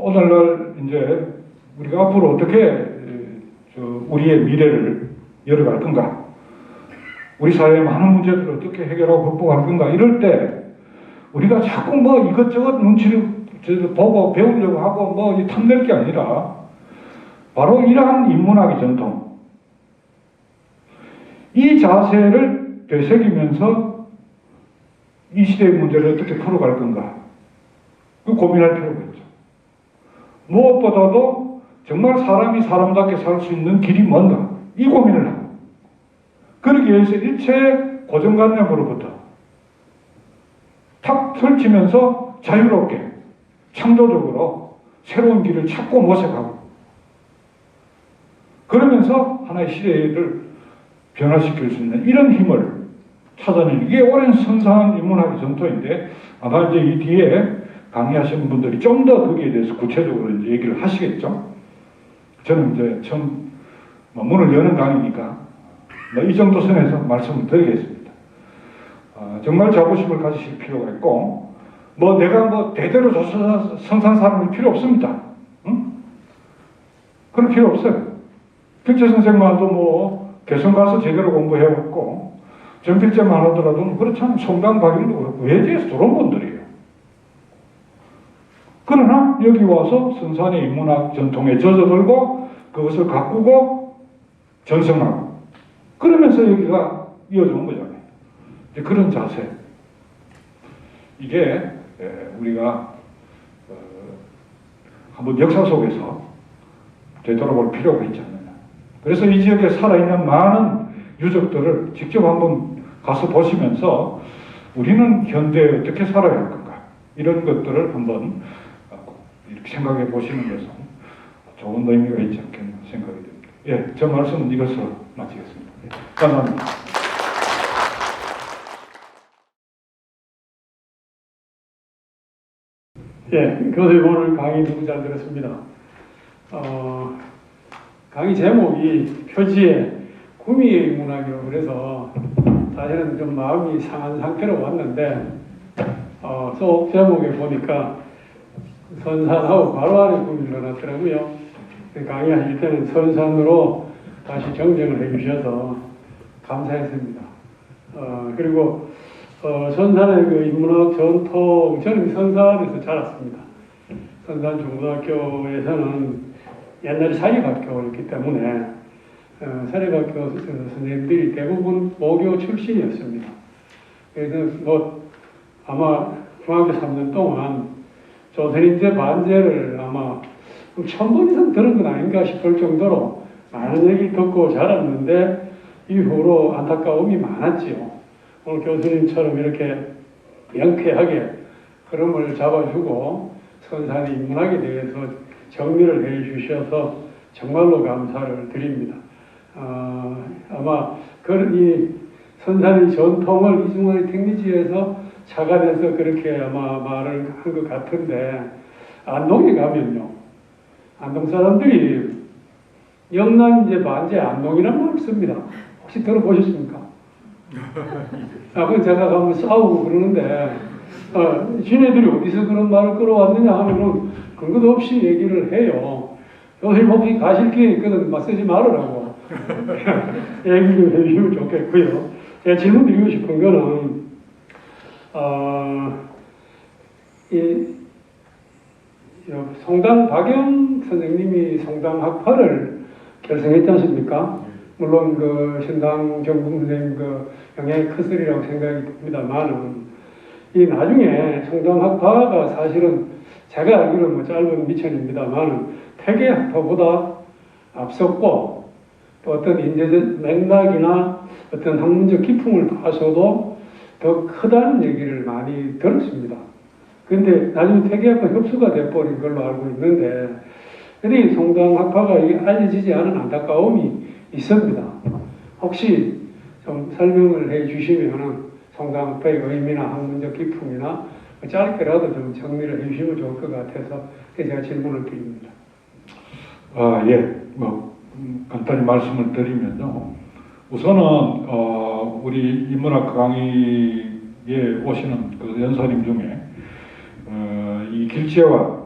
오늘날 이제 우리가 앞으로 어떻게 우리의 미래를 열어갈 건가, 우리 사회의 많은 문제들을 어떻게 해결하고 극복할 건가, 이럴 때 우리가 자꾸 이것저것 눈치를 보고 배우려고 하고 탐낼 게 아니라 바로 이러한 인문학의 전통, 이 자세를 되새기면서 이 시대의 문제를 어떻게 풀어갈 건가, 그 고민할 필요가 있죠. 무엇보다도 정말 사람이 사람답게 살 수 있는 길이 뭔가, 이 고민을 하고, 그러기 위해서 일체의 고정관념으로부터 탁 펼치면서 자유롭게 창조적으로 새로운 길을 찾고 모색하고, 하나의 시대를 변화시킬 수 있는 이런 힘을 찾아내는 이게 오랜 선사한 인문학의 전통인데 아마 이제 이 뒤에 강의하시는 분들이 좀 더 거기에 대해서 구체적으로 이제 얘기를 하시겠죠. 저는 이제 처음 문을 여는 강의니까 이 정도 선에서 말씀을 드리겠습니다. 정말 자부심을 가지실 필요가 있고 내가 대대로 선사한 사람이 필요 없습니다. 응? 그럴 필요 없어요. 필재 선생만도 개성 가서 제대로 공부해왔고 전필재만 하더라도 그렇잖아요. 송당 박영도 그렇고 외지에서 들어온 분들이에요. 그러나 여기 와서 선산의 인문학 전통에 젖어들고 그것을 가꾸고 전승하고 그러면서 여기가 이어져온 거잖아요. 그런 자세 이게 우리가 한번 역사 속에서 되돌아볼 필요가 있지 않느냐. 그래서 이 지역에 살아있는 많은 유적들을 직접 한번 가서 보시면서 우리는 현대에 어떻게 살아야 할 건가 이런 것들을 한번 이렇게 생각해 보시는 것은 좋은 의미가 있지 않겠나 생각이 듭니다. 예, 저 말씀은 이것으로 마치겠습니다. 예, 감사합니다. 예, 교수님 오늘 강의 너무 잘 들었습니다. 강의 제목이 표지에 구미의 인문학이라고 그래서 사실은 좀 마음이 상한 상태로 왔는데 속 제목에 보니까 선산하고 바로 안에 구미를 넣어놨더라고요. 강의하실 때는 선산으로 다시 정정을 해주셔서 감사했습니다. 그리고 선산의 그 인문학 전통, 저는 선산에서 자랐습니다. 선산 중고등학교에서는 옛날에 사립학교였기 때문에 사립학교 선생님들이 대부분 모교 출신이었습니다. 그래서 아마 중학교 3년 동안 조선인제 반제를 아마 1000번 이상 들은 건 아닌가 싶을 정도로 많은 얘기 듣고 자랐는데 이후로 안타까움이 많았지요. 오늘 교수님처럼 이렇게 명쾌하게 흐름을 잡아주고 선산의 인문학에 대해서 정리를 해 주셔서 정말로 감사를 드립니다. 아마 이 선산의 전통을 이중원의 택리지에서 착안해서 그렇게 아마 말을 한 것 같은데 안동에 가면요. 안동 사람들이 영란제 반제 안동이라는 말을 씁니다. 혹시 들어보셨습니까? 그건 제가 가면 싸우고 그러는데, 지네들이 어디서 그런 말을 끌어왔느냐 하면은 근거도 없이 얘기를 해요. 교수님 혹시 가실 기회 있거든, 막 쓰지 말으라고. 얘기 좀 해주시면 좋겠고요. 제가 질문 드리고 싶은 거는, 송당 박영 선생님이 송당 학파를 결성했지 않습니까? 물론 그 신당 정국 선생님 그 영향이 컸으리라고 생각이 듭니다만은 이 나중에 송당학파가 사실은 제가 알기로는 짧은 미천입니다만은 퇴계학파보다 앞섰고 또 어떤 인재적 맥락이나 어떤 학문적 기풍을 봐서도 더 크다는 얘기를 많이 들었습니다. 그런데 나중에 퇴계학파 흡수가 돼버린 걸로 알고 있는데 이 송당학파가 알려지지 않은 안타까움이 있습니다. 혹시 좀 설명을 해 주시면 송당학파의 의미나 학문적 기품이나 짧게라도 좀 정리를 해 주시면 좋을 것 같아서 제가 질문을 드립니다. 예, 간단히 말씀을 드리면요. 우선은 우리 인문학 강의에 오시는 그 연사님 중에 이 길재와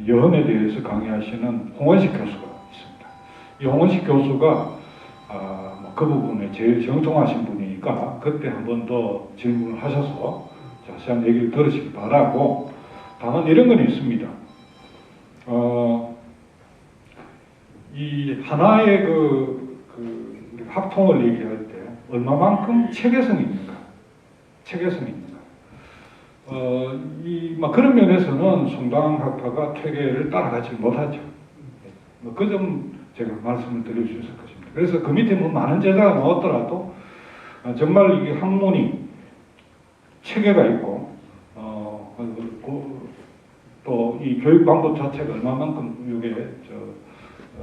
여헌에 대해서 강의하시는 홍원식 교수가 있습니다. 이 홍원식 교수가 그 부분에 제일 정통하신 분이니까 그때 한 번 더 질문을 하셔서 자세한 얘기를 들으시기 바라고, 다만 이런 건 있습니다. 이 하나의 우리 합통을 얘기할 때 얼마만큼 체계성이 있는가, 체계성이 있는가. 그런 면에서는 송당학파가 퇴계를 따라가지 못하죠. 그 점 제가 말씀을 드릴 수 있을 것입니다. 그래서 그 밑에 많은 제자가 나왔더라도 정말 이게 학문이 체계가 있고 또 이 교육 방법 자체가 얼마만큼 이게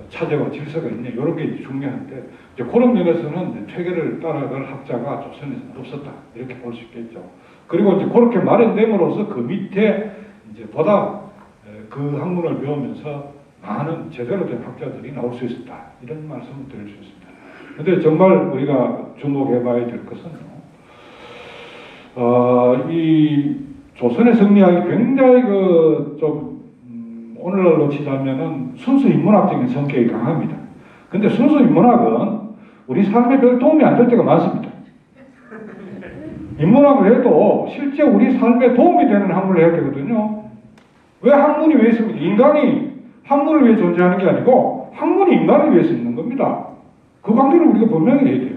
차제와 질서가 있냐 이런 게 이제 중요한데 이제 그런 면에서는 이제 퇴계를 따라갈 학자가 조선에서는 없었다 이렇게 볼 수 있겠죠. 그리고 이제 그렇게 마련됨으로써 그 밑에 이제 보다 그 학문을 배우면서 많은 제대로 된 학자들이 나올 수 있었다 이런 말씀을 드릴 수 있습니다. 그런데 정말 우리가 주목해봐야 될 것은요. 이 조선의 성리학이 굉장히 좀 오늘날로 치자면은 순수 인문학적인 성격이 강합니다. 근데 순수 인문학은 우리 삶에 별 도움이 안 될 때가 많습니다. 인문학을 해도 실제 우리 삶에 도움이 되는 학문을 해야 되거든요. 왜 학문이 왜 있습니까? 인간이 학문을 위해 존재하는 게 아니고 학문이 인간을 위해서 있는 겁니다. 그 관계를 우리가 분명히 해야 돼요.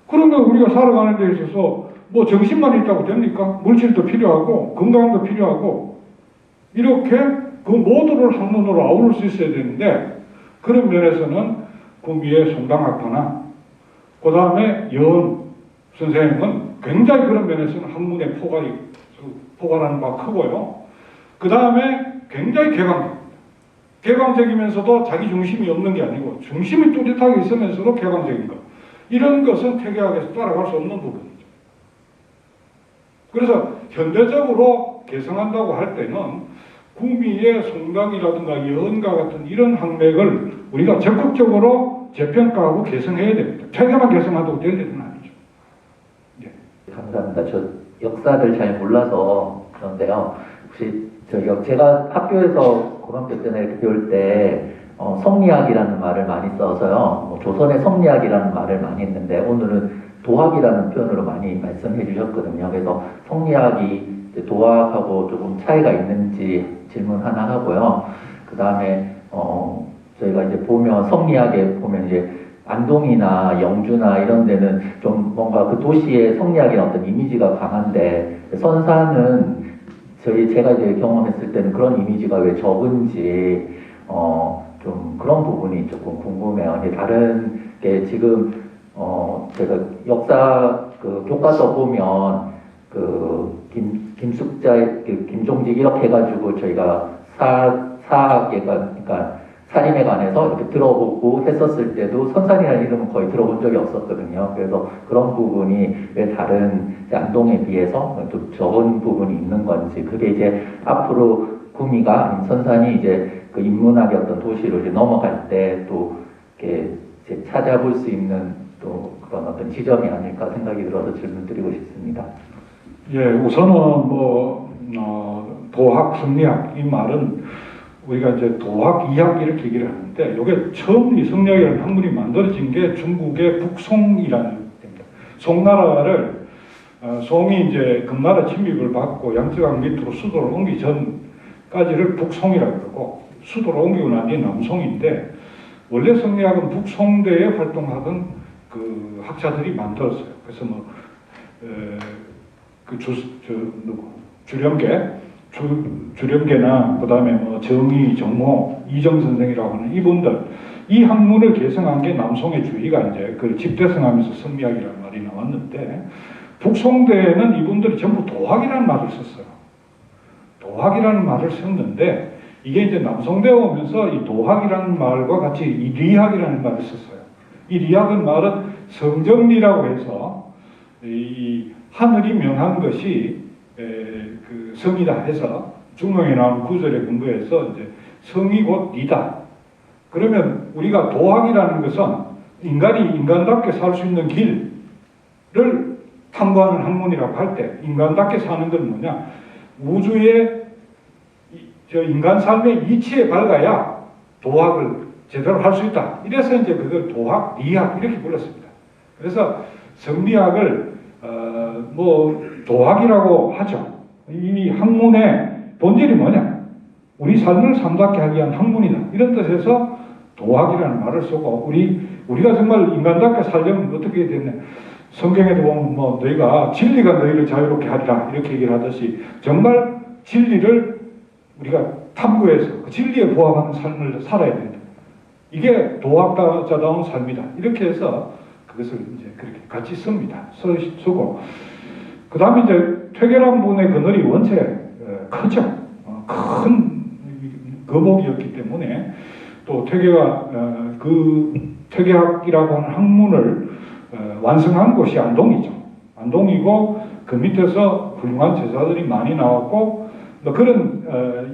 그러면 우리가 살아가는 데 있어서 뭐 정신만 있다고 됩니까? 물질도 필요하고 건강도 필요하고 이렇게 그 모두를 학문으로 아우를 수 있어야 되는데 그런 면에서는 구미의 송당학파나 그 다음에 여은 선생님은 굉장히 그런 면에서는 학문의 포괄하는 바가 크고요. 그 다음에 굉장히 개방적입니다. 개방적이면서도 자기 중심이 없는 게 아니고 중심이 뚜렷하게 있으면서도 개방적인 것. 이런 것은 퇴계학에서 따라갈 수 없는 부분이죠. 그래서 현대적으로 개성한다고 할 때는 구미의 송당이라든가 여은과 같은 이런 학맥을 우리가 적극적으로 재평가하고 개성해야 됩니다. 퇴계만 개성한다고 될 일은 아니죠. 예. 감사합니다. 저 역사를 잘 몰라서 그런데요. 혹시 제가 학교에서 고등학교 때나 이렇게 배울 때 성리학이라는 말을 많이 써서요. 조선의 성리학이라는 말을 많이 했는데 오늘은 도학이라는 표현으로 많이 말씀해 주셨거든요. 그래서 성리학이 도학하고 조금 차이가 있는지 질문 하나 하고요. 그 다음에 저희가 이제 보면 성리학에 보면 이제 안동이나 영주나 이런 데는 좀 뭔가 그 도시의 성리학이나 어떤 이미지가 강한데 선사는 제가 이제 경험했을 때는 그런 이미지가 왜 적은지 좀 그런 부분이 조금 궁금해요. 근데 다른 게 지금 제가 역사 그 교과서 보면 김숙자 김종직 이렇게 해가지고 저희가 그러니까 살인에 관해서 이렇게 들어보고 했었을 때도 선산이라는 이름은 거의 들어본 적이 없었거든요. 그래서 그런 부분이 왜 다른 안동에 비해서 좀 적은 부분이 있는 건지, 그게 이제 앞으로 구미가 선산이 이제 그 인문학의 어떤 도시로 이제 넘어갈 때 또 이렇게 이제 찾아볼 수 있는 또 그런 어떤 지점이 아닐까 생각이 들어서 질문드리고 싶습니다. 예, 우선은 도학, 성리학 이 말은 우리가 이제 도학, 이학 이렇게 얘기를 하는데 이게 처음 이 성리학이라는 학문이 만들어진 게 중국의 북송이라는 데입니다. 송나라를 송이 이제 금나라 침입을 받고 양쯔강 밑으로 수도를 옮기 전까지를 북송이라고 그러고 수도를 옮기고 난 뒤에 남송인데 원래 성리학은 북송대에 활동하던 그 학자들이 만들었어요. 그래서 주령계나 그 다음에 정의, 정모, 이정 선생이라고 하는 이분들 이 학문을 개성한 게 남송의 주의가 이제 그 집대성하면서 성리학이라는 말이 나왔는데 북송대에는 이분들이 전부 도학이라는 말을 썼어요. 도학이라는 말을 썼는데 이게 이제 남송대에 오면서 이 도학이라는 말과 같이 이 리학이라는 말을 썼어요. 이 리학은 말은 성정리라고 해서 이 하늘이 명한 것이 그 성이다 해서 중명에 나온 구절에 근거해서 이제 성이 곧 이다. 그러면 우리가 도학이라는 것은 인간이 인간답게 살 수 있는 길을 탐구하는 학문이라고 할 때 인간답게 사는 건 뭐냐? 우주의 인간 삶의 이치에 밝아야 도학을 제대로 할 수 있다. 이래서 이제 그걸 도학, 리학 이렇게 불렀습니다. 그래서 성리학을 도학이라고 하죠. 이 학문의 본질이 뭐냐? 우리 삶을 삶답게 하기 위한 학문이다. 이런 뜻에서 도학이라는 말을 쓰고 우리가 정말 인간답게 살려면 어떻게 해야 되냐? 성경에도 보면 너희가 진리가 너희를 자유롭게 하리라 이렇게 얘기를 하듯이 정말 진리를 우리가 탐구해서 그 진리에 부합하는 삶을 살아야 된다. 이게 도학자다운 삶이다. 이렇게 해서 그것을 이제 그렇게 같이 씁니다. 쓰고 그 다음에 이제 퇴계란 분의 그늘이 원체 크죠. 큰 거목이었기 때문에 또 그 퇴계학이라고 하는 학문을 완성한 곳이 안동이죠. 안동이고 그 밑에서 훌륭한 제자들이 많이 나왔고 뭐 그런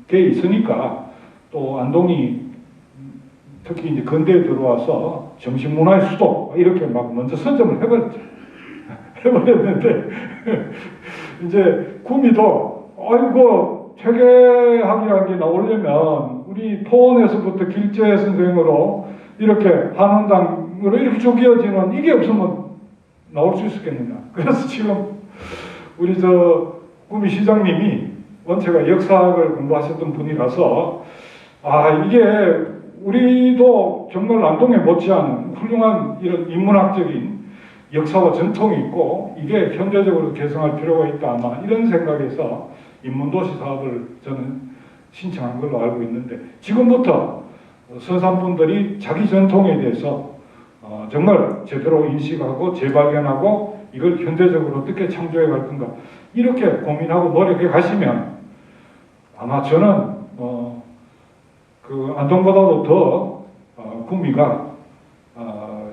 게 있으니까 또 안동이 특히 이제 근대에 들어와서 정신문화의 수도 이렇게 막 먼저 선점을 해버렸죠. 해버렸는데 이제 구미도 아이고 퇴계학이라는 게 나오려면 우리 토원에서부터 길재 선생으로 이렇게 한원당으로 이렇게 쪼개어지는 이게 없으면 나올 수 있었겠느냐. 그래서 지금 우리 저 구미 시장님이 원체가 역사학을 공부하셨던 분이라서 이게 우리도 정말 안동에 못지않은 훌륭한 이런 인문학적인 역사와 전통이 있고 이게 현대적으로 개성할 필요가 있다 아마 이런 생각에서 인문도시 사업을 저는 신청한 걸로 알고 있는데 지금부터 서산분들이 자기 전통에 대해서 정말 제대로 인식하고 재발견하고 이걸 현대적으로 어떻게 창조해 갈 건가 이렇게 고민하고 노력해 가시면 아마 저는 그 안동보다도 더 구미가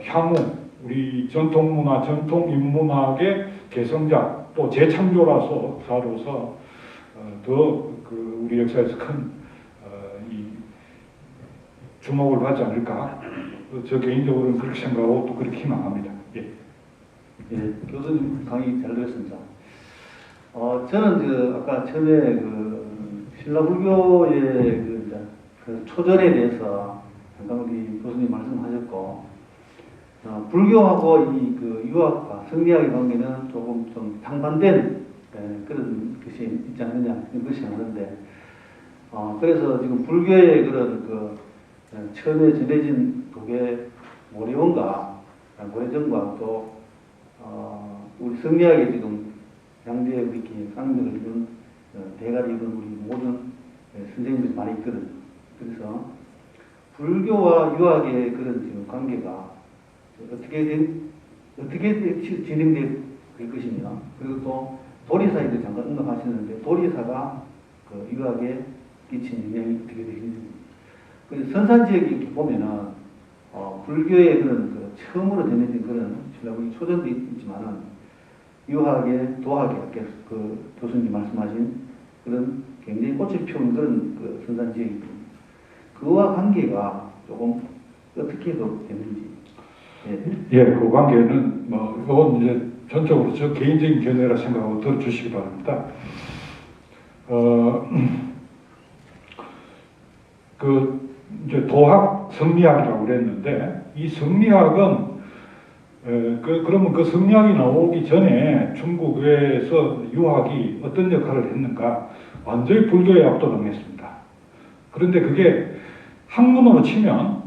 향후 우리 전통문화, 전통인문학의 개성자 또 재창조라서서 더 그 우리 역사에서 큰 이 주목을 받지 않을까. 저 개인적으로는 그렇게 생각하고 또 그렇게 희망합니다. 예. 예, 교수님 강의 잘 들었습니다. 저는 아까 처음에 신라불교의 그 초전에 대해서 잠깐 우리 교수님 말씀하셨고, 불교하고 이 유학과 성리학의 관계는 조금 좀 상반된 그런 것이 있지 않느냐 이런 것이 나오는데, 그래서 지금 불교의 그런 처음에 전해진 독의 모래원과 모래정과 또 우리 성리학의 지금 양대 우리 쌍벽을 이룬 대가리 이룬 우리 모든 선생님들이 많이 있거든요. 그래서 불교와 유학의 그런 지금 관계가 어떻게 진행될 것이냐, 그리고 또 도리사에도 잠깐 언급하시는데 도리사가 그 유학에 끼친 영향이 어떻게 되는지. 그래서 선산 지역에 이렇게 보면은 불교의 그런 처음으로 전해진 그런 신라불교 초전도 있지만은 유학의 도학의 그 교수님 말씀하신 그런 굉장히 꽃을 피우는 그런 선산 지역이거든요. 그와 관계가 조금 어떻게 되는지. 예, 그 관계는 이건 이제 전적으로 저 개인적인 견해라 생각하고 들어주시기 바랍니다. 이제 도학 성리학이라고 그랬는데 이 성리학은 그러면 그 성리학이 나오기 전에 중국에서 유학이 어떤 역할을 했는가? 완전히 불교에 압도당했습니다. 그런데 그게 학문으로 치면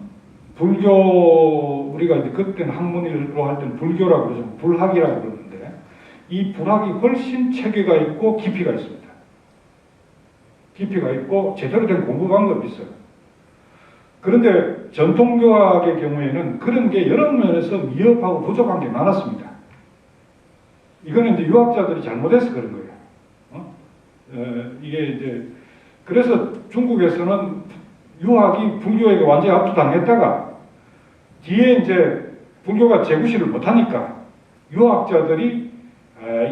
불교 우리가 이제 그때는 학문으로 할 때는 불교라고 그러죠. 불학이라고 그러는데 이 불학이 훨씬 체계가 있고 깊이가 있습니다. 깊이가 있고 제대로 된 공부 방법이 있어요. 그런데 전통교학의 경우에는 그런 게 여러 면에서 미흡하고 부족한 게 많았습니다. 이거는 이제 유학자들이 잘못해서 그런 거예요. 이게 이제 그래서 중국에서는 유학이 불교에게 완전히 압도당했다가 뒤에 이제 불교가 재구시를 못하니까 유학자들이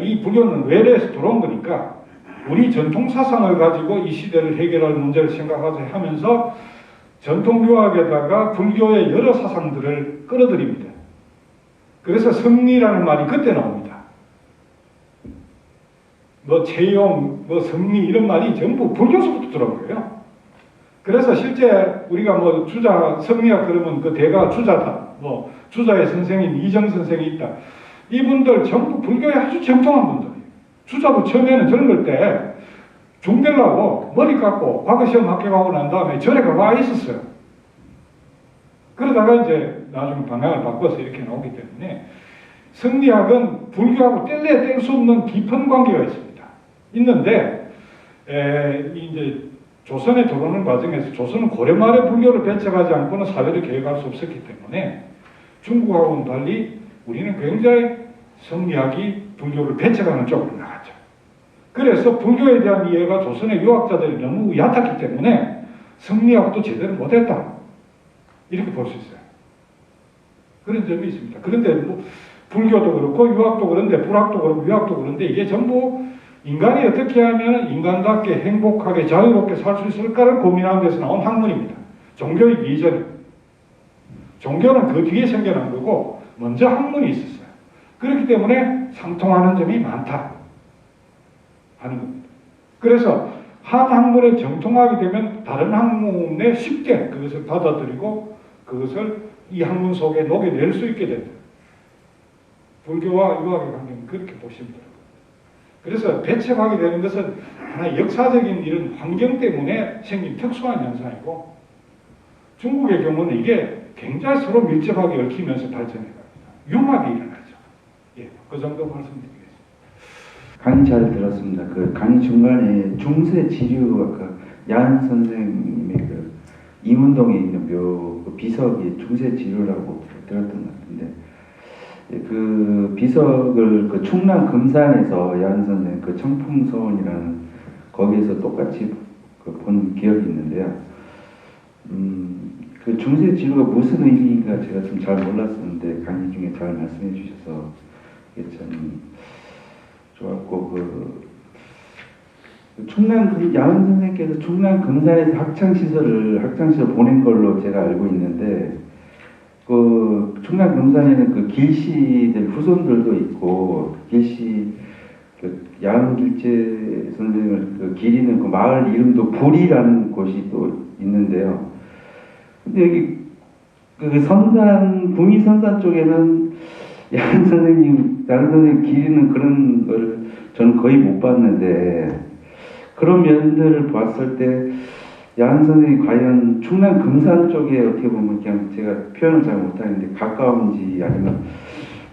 이 불교는 외래에서 들어온 거니까 우리 전통 사상을 가지고 이 시대를 해결할 문제를 생각하자 하면서 전통 유학에다가 불교의 여러 사상들을 끌어들입니다. 그래서 성리라는 말이 그때 나옵니다. 채용, 성리 이런 말이 전부 불교서부터 들어온 거예요. 그래서 실제 우리가 주자, 성리학 그러면 그 대가 주자다. 주자의 선생인 이정 선생이 있다. 이분들 전부 불교에 아주 정통한 분들이에요. 주자도 처음에는 젊을 때 중대라고 머리 깎고 과거시험 합격하고 난 다음에 절에 와 있었어요. 그러다가 이제 나중에 방향을 바꿔서 이렇게 나오기 때문에 성리학은 불교하고 뗄래야 뗄 수 없는 깊은 관계가 있습니다. 있는데 이제 조선에 들어오는 과정에서 조선은 고려 말에 불교를 배척하지 않고는 사회를 계획할 수 없었기 때문에 중국하고는 달리 우리는 굉장히 성리학이 불교를 배척하는 쪽으로 나갔죠. 그래서 불교에 대한 이해가 조선의 유학자들이 너무 얕았기 때문에 승리학도 제대로 못했다. 이렇게 볼 수 있어요. 그런 점이 있습니다. 그런데 뭐 불교도 그렇고 유학도 그런데 불학도 그렇고 유학도 그런데 이게 전부 인간이 어떻게 하면 인간답게 행복하게 자유롭게 살 수 있을까를 고민하는 데서 나온 학문입니다. 종교이기 이전에. 종교는 그 뒤에 생겨난 거고 먼저 학문이 있었어요. 그렇기 때문에 상통하는 점이 많다 하는 겁니다. 그래서 한 학문에 정통하게 되면 다른 학문에 쉽게 그것을 받아들이고 그것을 이 학문 속에 녹여낼 수 있게 된다. 불교와 유학의 관계는 그렇게 보시면 돼요. 그래서 배척하게 되는 것은 하나의 역사적인 이런 환경 때문에 생긴 특수한 현상이고 중국의 경우는 이게 굉장히 서로 밀접하게 얽히면서 발전해 갑니다. 융합이 일어나죠. 예, 그 정도 말씀드리겠습니다. 강의 잘 들었습니다. 그 강의 중간에 중세 지류 그 야한 선생님의 그 이문동에 있는 묘, 그 비석이 중세 지류라고 들었던 것 같은데 그 비석을 그 충남 금산에서 야한 선생 그 청풍서원이라는 거기에서 똑같이 본 기억이 있는데요. 그 중세 지류가 무슨 의미인가 제가 좀 잘 몰랐었는데 강의 중에 잘 말씀해 주셔서 이게 참 좋았고 그 충남 야은 선생님께서 충남 금산에서 학창 시절 보낸 걸로 제가 알고 있는데 그 충남 금산에는 그 길시들 후손들도 있고 길시 그 야은 길제 선생을 그 기리는 그 마을 이름도 불이라는 곳이 또 있는데요. 근데 여기 그 선산 구미 선산 쪽에는 야은 선생님 기리는 그런 걸 저는 거의 못 봤는데 그런 면들을 봤을 때 야한 선생님이 과연 충남 금산 쪽에 어떻게 보면 그냥 제가 표현을 잘 못하는데 가까운지 아니면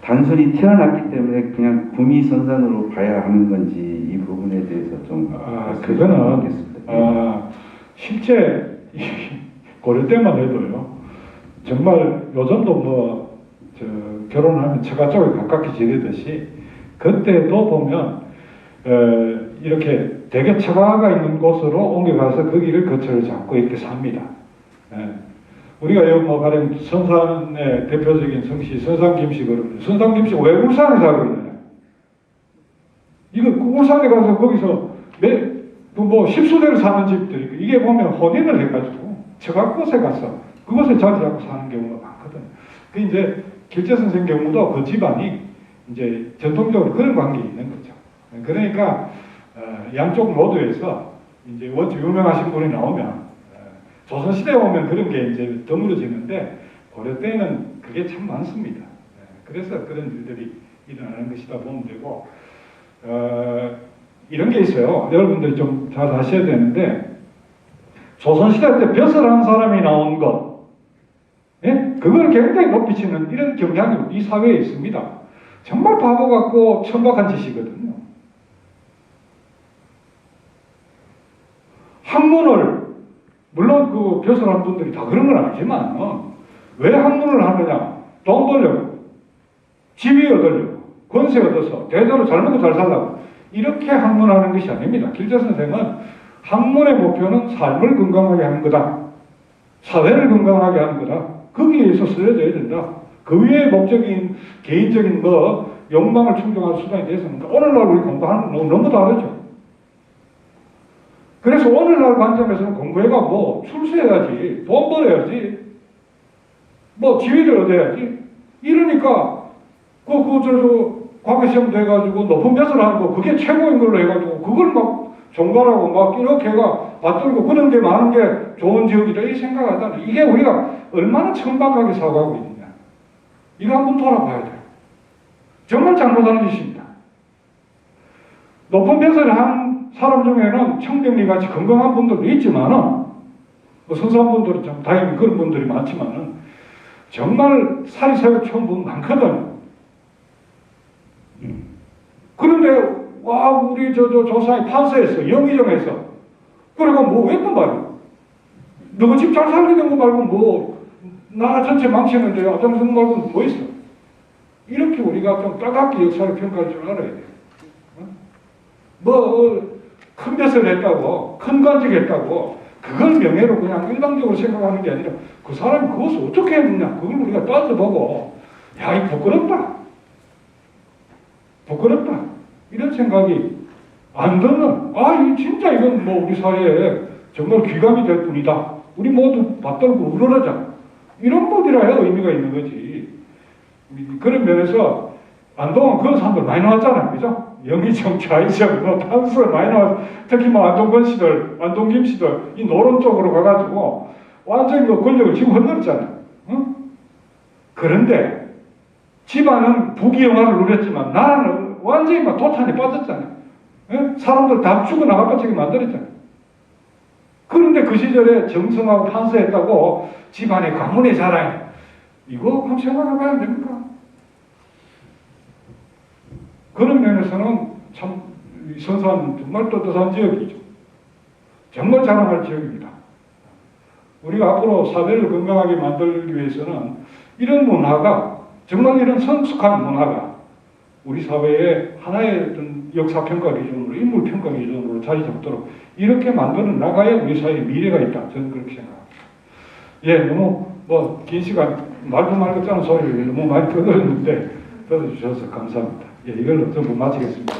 단순히 태어났기 때문에 그냥 구미 선산으로 봐야 하는 건지 이 부분에 대해서 좀 그거는 실제 고려 때만 해도요 정말 요즘도 뭐 결혼하면 처가 쪽에 가깝게 지내듯이 그때도 보면 이렇게 대개 처가가 있는 곳으로 옮겨가서 거기를 거처를 잡고 이렇게 삽니다. 우리가 여기 뭐 가령 선산의 대표적인 성씨 선산김씨 그러면 선산김씨 왜 울산에 살고 있느냐? 이거 울산에 가서 거기서 뭐 십수대를 사는 집들이 이게 보면 혼인을 해가지고 처가 곳에 가서 그곳에 자리 잡고 사는 경우가 많거든요. 그 이제 길제 선생 경우도 그 집안이 이제 전통적으로 그런 관계가 있는 거죠. 그러니까 양쪽 모두에서 이제 원체 유명하신 분이 나오면 조선시대에 오면 그런 게 이제 드물어지는데 고려 때는 그게 참 많습니다. 그래서 그런 일들이 일어나는 것이다 보면 되고 이런 게 있어요. 여러분들이 좀 잘 아셔야 되는데 조선시대 때 벼슬 한 사람이 나온 것 예? 그걸 굉장히 높이 치는 이런 경향이 이 사회에 있습니다. 정말 바보 같고 천박한 짓이거든요. 학문을 물론 그 벼슬한 분들이 다 그런 건 아니지만 왜 학문을 하느냐? 돈 벌려고, 지위 얻으려고, 권세 얻어서 대대로 잘 먹고 잘 살라고 이렇게 학문하는 것이 아닙니다. 길제 선생은 학문의 목표는 삶을 건강하게 하는 거다. 사회를 건강하게 하는 거다. 거기에서 쓰여져야 된다. 그 위에 목적인 개인적인 뭐 욕망을 충족할 수단이 돼서는 오늘날 우리 공부하는 건 너무 다르죠. 그래서 오늘날 관점에서는 공부해가 뭐 출세해야지, 돈 벌어야지, 뭐 지위를 얻어야지. 이러니까 과거시험도 해가지고 높은 벼슬을 하는 거 그게 최고인 걸로 해가지고 그걸 막 종발하고 막 이렇게 해가 받들고 그런 게 많은 게 좋은 지역이다 이 생각하다. 이게 우리가 얼마나 천박하게 사고하고 있느냐. 이거 한번 돌아봐야 돼요. 정말 잘못하는 짓입니다. 높은 벼슬을 한 사람 중에는 청병리 같이 건강한 분들도 있지만은 뭐 선사한 분들은 좀 다행히 그런 분들이 많지만은 정말 사리사욕 처음 분 많거든요. 그런데 와 우리 조상이 판서에서 영의정에서 그리고 뭐 왜건 말이야. 너가 집 잘 살게 된 거 말고 뭐 나라 전체 망치는데 앞장선 말고 뭐 있어. 이렇게 우리가 좀 따갑게 역사를 평가할 줄 알아야 돼요. 뭐 큰 벼슬 했다고 큰 관직 했다고 그걸 명예로 그냥 일방적으로 생각하는 게 아니라 그 사람이 그것을 어떻게 했느냐 그걸 우리가 따져보고 야, 이 부끄럽다. 부끄럽다. 이런 생각이 안 드는 이 진짜 이건 뭐 우리 사회에 정말 귀감이 될 뿐이다. 우리 모두 받들고 우러러자. 이런 분이라 해야 의미가 있는 거지. 그런 면에서 안동은 그런 사람들 많이 나왔잖아요. 그죠? 영의정, 좌의정, 뭐 탄수 많이 나와서 특히 뭐 안동건 씨들, 안동김 씨들 이 노론 쪽으로 가가지고 완전히 그 권력을 지금 흔들었잖아요. 응? 그런데 집안은 부귀영화를 누렸지만 나는 완전히 막 도탄에 빠졌잖아요. 응? 사람들 다 죽어나가빠지게 만들었잖아요. 그런데 그 시절에 정성하고 판서했다고 집안의 가문의 자랑 이거 한번 생각해봐야 됩니까? 그런 면에서는 참 선산 정말 떳떳한 지역이죠. 정말 자랑할 지역입니다. 우리가 앞으로 사회를 건강하게 만들기 위해서는 이런 문화가 정말 이런 성숙한 문화가 우리 사회의 하나의 어떤 역사평가 기준으로 인물평가 기준으로 자리 잡도록 이렇게 만들어 나가야 우리 사회에 미래가 있다. 저는 그렇게 생각합니다. 예, 너무 뭐 긴 시간 말도 말 같지 소리를 너무 많이 들었는데 들어주셔서 감사합니다. 예, 이걸로 전부 마치겠습니다.